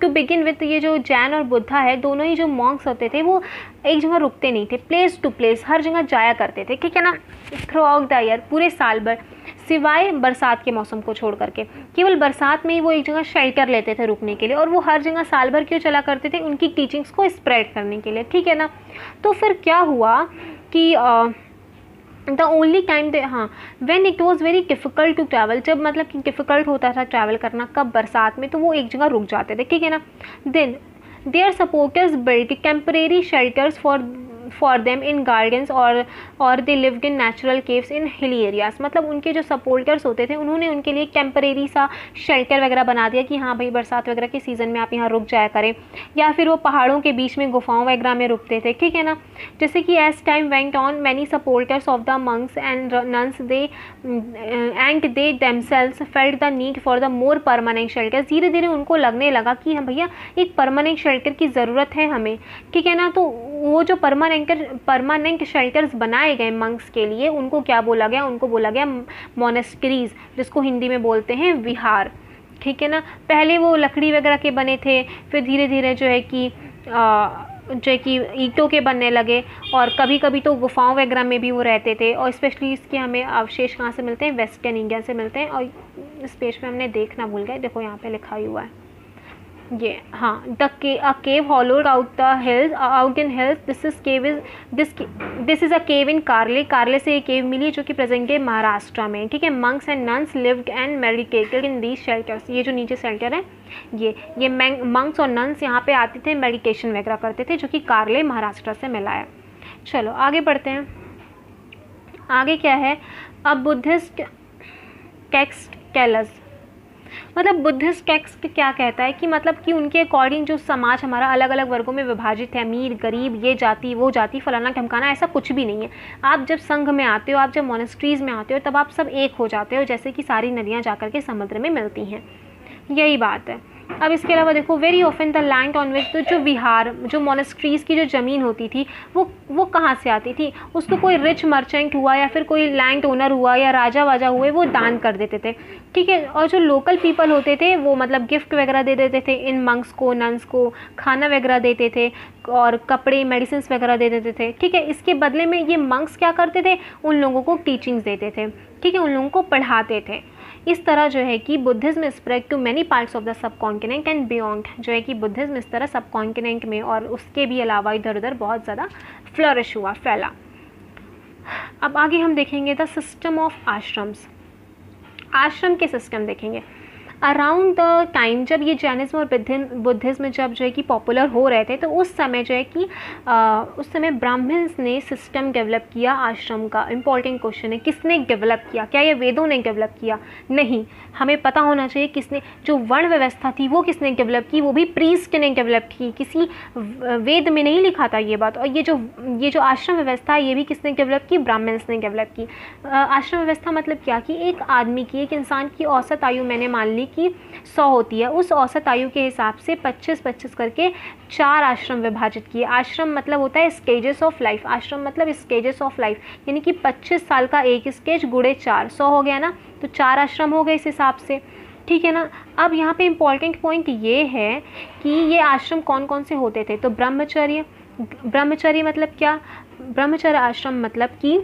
टू बिगिन विथ, ये जो जैन और बुद्धा है, दोनों ही जो मॉन्क्स होते थे वो एक जगह रुकते नहीं थे, प्लेस टू प्लेस हर जगह जाया करते थे। ठीक है ना, थ्रू आउट द ईयर, पूरे साल भर, सिवाय बरसात के मौसम को छोड़ करके। केवल बरसात में ही वो एक जगह शेल्टर लेते थे रुकने के लिए, और वो हर जगह साल भर क्यों चला करते थे? उनकी टीचिंग्स को स्प्रेड करने के लिए। ठीक है ना, तो फिर क्या हुआ कि द ओनली टाइम दे, हाँ, when it was very difficult to travel, जब मतलब कि डिफ़िकल्ट होता था ट्रैवल करना, कब? बरसात में, तो वो एक जगह रुक जाते थे। ठीक है ना, then their supporters built temporary shelters for them in gardens और they lived in natural caves in hilly areas. मतलब उनके जो सपोर्टर्स होते थे उन्होंने उनके लिए टेम्परेरी सा शेल्टर वगैरह बना दिया कि हाँ भाई बरसात वगैरह के सीज़न में आप यहाँ रुक जाया करें, या फिर वो पहाड़ों के बीच में गुफाओं वगैरह में रुकते थे। ठीक है ना, जैसे कि as time went on many supporters of the monks and nuns they themselves felt the need for the more permanent shelter. धीरे धीरे उनको लगने लगा कि हाँ भैया एक परमानेंट शेल्टर की ज़रूरत है हमें। ठीक है ना, तो वो जो परमानेंट शेल्टर्स बनाए गए मंक्स के लिए, उनको क्या बोला गया? उनको बोला गया मोनेस्ट्रीज़, जिसको हिंदी में बोलते हैं विहार। ठीक है ना, पहले वो लकड़ी वगैरह के बने थे, फिर धीरे धीरे जो है कि ईंटों के बनने लगे, और कभी कभी तो गुफाओं वगैरह में भी वो रहते थे। और स्पेशली इसके हमें अवशेष कहाँ से मिलते हैं? वेस्टर्न इंडिया से मिलते हैं। और इस पेज पे हमने देखना भूल गए, देखो यहाँ पे लिखा ही हुआ है ये, हाँ, a cave hollowed out the hills, out in hills. This is a cave in कारले से ये केव मिली जो कि प्रेजेंट डे महाराष्ट्र में। ठीक है, monks and nuns lived and meditated in these shelters। ये जो नीचे शेल्टर है ये monks और nuns यहाँ पे आते थे, मेडिटेशन वगैरह करते थे, जो कि कारले महाराष्ट्र से मिला है। चलो आगे बढ़ते हैं। आगे क्या है? अब बुद्धिस्ट टेक्स्ट टेलस, मतलब बुद्धिस्ट टेक्स्ट क्या कहता है कि मतलब कि उनके अकॉर्डिंग जो समाज हमारा अलग अलग वर्गों में विभाजित है, अमीर गरीब, ये जाति वो जाति, फलाना ढमकाना, ऐसा कुछ भी नहीं है। आप जब संघ में आते हो, आप जब मोनेस्ट्रीज़ में आते हो, तब आप सब एक हो जाते हो, जैसे कि सारी नदियाँ जाकर के समुद्र में मिलती हैं। यही बात है। अब इसके अलावा देखो, very often the land on which, तो जो विहार, जो मोनेस्ट्रीज़ की जो ज़मीन होती थी वो कहाँ से आती थी? उसको कोई रिच मर्चेंट हुआ या फिर कोई लैंड ओनर हुआ या राजा वाजा हुए, वो दान कर देते थे। ठीक है, और जो लोकल पीपल होते थे वो मतलब गिफ्ट वगैरह दे देते थे इन मंक्स को, नन्स को, खाना वगैरह देते थे और कपड़े, मेडिसिन वगैरह दे देते थे। ठीक है, इसके बदले में ये मंक्स क्या करते थे? उन लोगों को टीचिंग्स देते थे। ठीक है, उन लोगों को पढ़ाते थे। इस तरह जो है कि Buddhism spread to many parts of the subcontinent and beyond, जो है कि बुद्धिज़्म इस तरह सब कॉन्टिनेंट में और उसके भी अलावा इधर उधर बहुत ज़्यादा फ्लरिश हुआ, फैला। अब आगे हम देखेंगे द सिस्टम ऑफ आश्रम्स। आश्रम के सिस्टम देखेंगे। अराउंड द टाइम जब ये जैनिज्म और बुद्धिज़्म जब जो है कि पॉपुलर हो रहे थे, तो उस समय जो है कि उस समय ब्राह्मण्स ने सिस्टम डेवलप किया आश्रम का। इम्पॉर्टेंट क्वेश्चन है, किसने डेवलप किया? क्या ये वेदों ने डेवलप किया? नहीं, हमें पता होना चाहिए किसने, जो वर्ण व्यवस्था थी वो किसने डेवलप की? वो भी प्रीस्ट ने डेवलप की, किसी वेद में नहीं लिखा था ये बात। और ये जो आश्रम व्यवस्था है ये भी किसने डेवलप की? ब्राह्मण्स ने डेवलप की। आश्रम व्यवस्था मतलब क्या कि एक आदमी की, एक इंसान की औसत आयु मैंने मान ली कि 100 होती है, उस औसत आयु के हिसाब से 25-25 करके 4 आश्रम विभाजित किए। आश्रम मतलब होता है स्टेजेस ऑफ लाइफ, आश्रम मतलब स्टेजेस ऑफ लाइफ, यानी कि 25 साल का एक स्टेज गुणे 4, 100 हो गया ना, तो 4 आश्रम हो गए इस हिसाब से, ठीक है ना। अब यहाँ पे इम्पॉर्टेंट पॉइंट ये है कि ये आश्रम कौन कौन से होते थे। तो ब्रह्मचर्य, ब्रह्मचर्य मतलब क्या, ब्रह्मचर्य आश्रम मतलब कि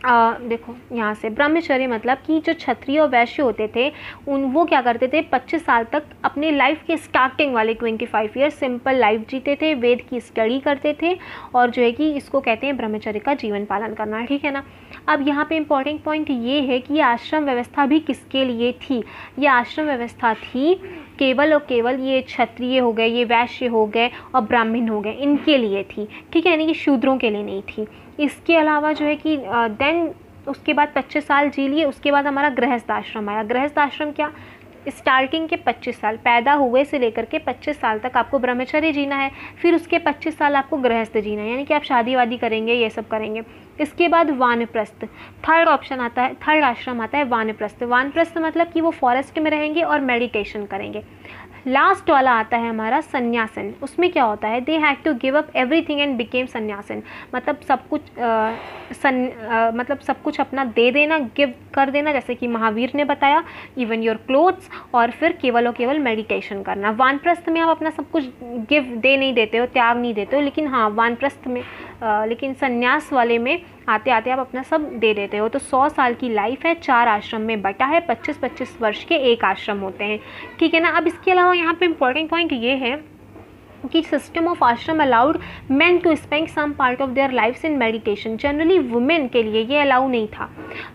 देखो यहाँ से, ब्रह्मचर्य मतलब कि जो क्षत्रिय और वैश्य होते थे वो क्या करते थे, 25 साल तक अपने लाइफ के स्टार्टिंग वाले 25 ईयर सिंपल लाइफ जीते थे, वेद की स्टडी करते थे, और जो है कि इसको कहते हैं ब्रह्मचर्य का जीवन पालन करना, ठीक है ना। अब यहाँ पे इम्पॉर्टेंट पॉइंट ये है कि ये आश्रम व्यवस्था भी किसके लिए थी, ये आश्रम व्यवस्था थी केवल और केवल ये क्षत्रिय हो गए, ये वैश्य हो गए और ब्राह्मण हो गए, इनके लिए थी, ठीक है, यानी कि शूद्रों के लिए नहीं थी। इसके अलावा जो है कि देन उसके बाद 25 साल जी लिए, उसके बाद हमारा गृहस्थ आश्रम आया। गृहस्थ आश्रम क्या, स्टार्टिंग के 25 साल, पैदा हुए से लेकर के 25 साल तक आपको ब्रह्मचर्य जीना है, फिर उसके 25 साल आपको गृहस्थ जीना है, यानी कि आप शादी वादी करेंगे, ये सब करेंगे। इसके बाद वानप्रस्थ, थर्ड ऑप्शन आता है, थर्ड आश्रम आता है वानप्रस्थ। वानप्रस्थ मतलब कि वो फॉरेस्ट में रहेंगे और मेडिटेशन करेंगे। लास्ट वाला आता है हमारा सन्यासन। उसमें क्या होता है, they have to give up everything and became sanyasin, मतलब सब कुछ मतलब सब कुछ अपना दे देना, गिव कर देना, जैसे कि महावीर ने बताया, इवन योर क्लोथ्स, और फिर केवल और केवल मेडिटेशन करना। वानप्रस्थ में आप अपना सब कुछ गिव दे नहीं देते हो, त्याग नहीं देते हो, लेकिन हाँ वानप्रस्थ में लेकिन संन्यास वाले में आते आते आप अपना सब दे देते हो। तो 100 साल की लाइफ है, 4 आश्रम में बटा है, 25-25 वर्ष के एक आश्रम होते हैं, ठीक है ना। अब इसके अलावा यहाँ पे इम्पोर्टेंट पॉइंट ये है कि system of ashram allowed men to spend some part of their lives in meditation. Generally women के लिए ये अलाउ नहीं था,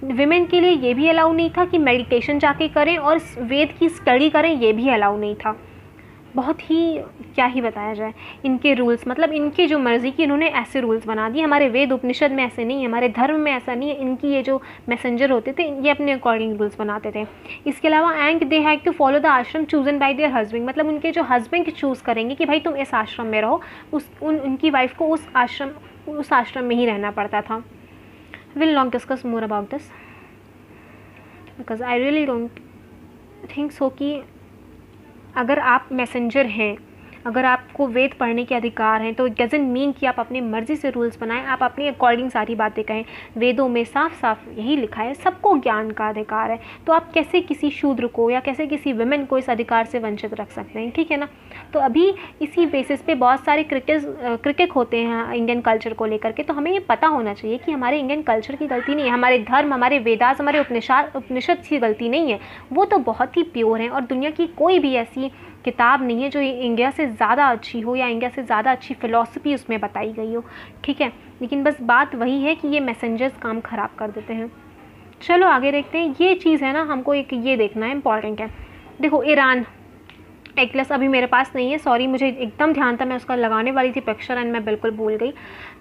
वुमेन के लिए ये भी अलाउ नहीं था कि मेडिटेशन जाके करें और वेद की स्टडी करें, ये भी अलाउ नहीं था। बहुत ही क्या ही बताया जाए, इनके रूल्स, मतलब इनकी जो मर्ज़ी की इन्होंने ऐसे रूल्स बना दिए। हमारे वेद उपनिषद में ऐसे नहीं है, हमारे धर्म में ऐसा नहीं है। इनकी ये जो मैसेंजर होते थे ये अपने अकॉर्डिंग रूल्स बनाते थे। इसके अलावा and they have to follow the ashram chosen by their husband, मतलब उनके जो हस्बैंड चूज़ करेंगे कि भाई तुम इस आश्रम में रहो, उनकी वाइफ को उस आश्रम में ही रहना पड़ता था। Will not discuss more about this because I really don't think so कि अगर आप मैसेंजर हैं, अगर आपको वेद पढ़ने के अधिकार हैं, तो इट डजंट मीन कि आप अपनी मर्ज़ी से रूल्स बनाएं, आप अपनी अकॉर्डिंग सारी बातें कहें। वेदों में साफ साफ यही लिखा है, सबको ज्ञान का अधिकार है, तो आप कैसे किसी शूद्र को या कैसे किसी वुमेन को इस अधिकार से वंचित रख सकते हैं, ठीक है ना। तो अभी इसी बेसिस पे बहुत सारे क्रिटिक होते हैं इंडियन कल्चर को लेकर के। तो हमें ये पता होना चाहिए कि हमारे इंडियन कल्चर की गलती नहीं है, हमारे धर्म, हमारे वेदास, हमारे उपनिषद की गलती नहीं है, वो तो बहुत ही प्योर हैं। और दुनिया की कोई भी ऐसी किताब नहीं है जो इंडिया से ज़्यादा अच्छी हो या इंडिया से ज़्यादा अच्छी फ़िलॉसफी उसमें बताई गई हो, ठीक है। लेकिन बस बात वही है कि ये मैसेंजर्स काम ख़राब कर देते हैं। चलो आगे देखते हैं। ये चीज़ है ना, हमको एक ये देखना है, इंपॉर्टेंट है। देखो ईरान एटलस अभी मेरे पास नहीं है, सॉरी, मुझे एकदम ध्यान था, मैं उसका लगाने वाली थी पिक्चर एंड मैं बिल्कुल भूल गई।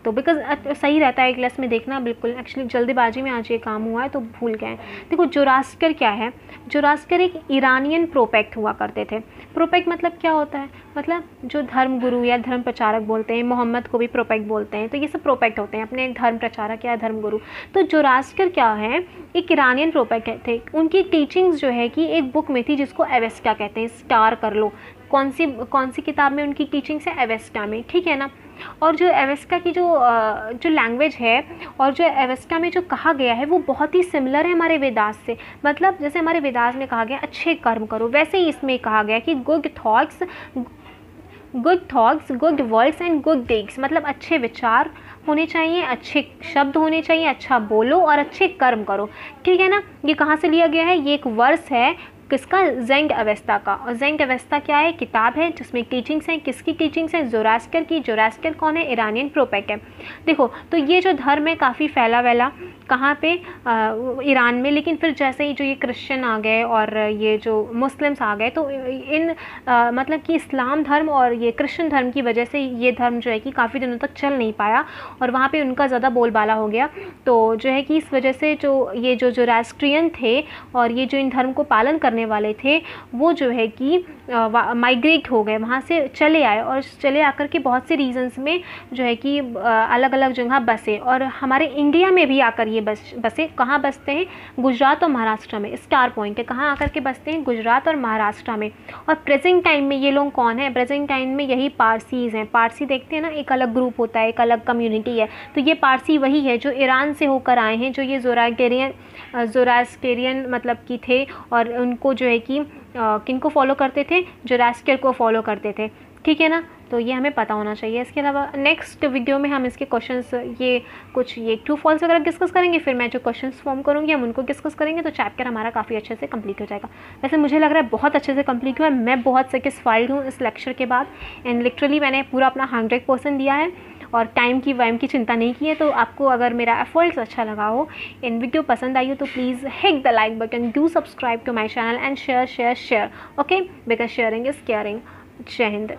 तो बिकॉज सही रहता है एटलस में देखना, बिल्कुल एक्चुअली जल्दीबाजी में आज ये काम हुआ है तो भूल गए। देखो जोरास्टर क्या है, जोरास्टर एक ईरानियन प्रोपेक्ट हुआ करते थे। प्रोपेक्ट मतलब क्या होता है, मतलब जो धर्म गुरु या धर्म प्रचारक बोलते हैं, मोहम्मद को भी प्रोपेक्ट बोलते हैं, तो ये सब प्रोपेक्ट होते हैं, अपने धर्म प्रचारक या धर्म गुरु। तो जोरास्टर क्या है, एक ईरानियन प्रोपेक्ट थे। उनकी टीचिंग्स जो है कि एक बुक में थी जिसको एवेस्टा कहते हैं, स्टार कर लो, कौन सी किताब में उनकी टीचिंग्स है, एवेस्टा में, ठीक है ना। और जो एवेस्टा की जो लैंग्वेज है और जो एवेस्टा में जो कहा गया है वो बहुत ही सिमिलर है हमारे वेदास से। मतलब जैसे हमारे वेदास में कहा गया अच्छे कर्म करो, वैसे ही इसमें कहा गया कि good thoughts, good words and good deeds, मतलब अच्छे विचार होने चाहिए, अच्छे शब्द होने चाहिए, अच्छा बोलो और अच्छे कर्म करो, ठीक है ना। ये कहाँ से लिया गया है, ये एक वर्स है किसका, ज़ेंग अवेस्ता का। और ज़ेंग अवेस्ता क्या है, किताब है जिसमें टीचिंग्स हैं, किसकी टीचिंग्स हैं, जोरास्टर की। जोरास्टर कौन है, ईरानियन प्रोपेक्ट है। देखो तो ये जो धर्म है काफ़ी फैला वैला कहाँ पे, ईरान में। लेकिन फिर जैसे ही जो ये क्रिश्चियन आ गए और ये जो मुस्लिम्स आ गए, तो इन मतलब कि इस्लाम धर्म और ये क्रिश्चियन धर्म की वजह से ये धर्म जो है कि काफ़ी दिनों तक चल नहीं पाया और वहाँ पे उनका ज़्यादा बोलबाला हो गया। तो जो है कि इस वजह से जो जोरास्ट्रियन थे और ये जो इन धर्म को पालन करने रहने वाले थे वो जो है कि माइग्रेट हो गए, वहाँ से चले आए, और चले आकर के बहुत से रीजंस में जो है कि अलग अलग जगह बसे, और हमारे इंडिया में भी आकर ये बसे। कहाँ बसते हैं? गुजरात और महाराष्ट्र में। स्टार पॉइंट है, कहाँ आकर के बसते हैं? गुजरात और महाराष्ट्र में। और प्रेजेंट टाइम में ये लोग कौन है? प्रेजेंट टाइम में यही पारसीज़ हैं। पारसी देखते हैं ना, एक अलग ग्रुप होता है, एक अलग कम्युनिटी है, तो ये पारसी वही है जो ईरान से होकर आए हैं, जो ये ज़ोरास्ट्रियन मतलब की थे, और उनको जो है कि किनको फॉलो करते थे? ज़ोरास्ट्र को फॉलो करते थे, ठीक है ना। तो ये हमें पता होना चाहिए। इसके अलावा नेक्स्ट वीडियो में हम इसके क्वेश्चंस, ये ट्रू फॉल्स वगैरह डिस्कस करेंगे, फिर मैं जो क्वेश्चंस फॉर्म करूँगी हम उनको डिस्कस करेंगे, तो चैप्टर हमारा काफ़ी अच्छे से कंप्लीट हो जाएगा। वैसे मुझे लग रहा है बहुत अच्छे से कंप्लीट हुआ है, मैं बहुत सेटिस्फाइड हूँ इस लेक्चर के बाद, एंड लिटरली मैंने पूरा अपना 100% दिया है, और टाइम की चिंता नहीं की है। तो आपको अगर मेरा एफर्ट्स अच्छा लगा हो, इन वीडियो पसंद आई हो, तो please hit the like button, do subscribe to my channel and share, okay, because sharing is caring. जय हिंद।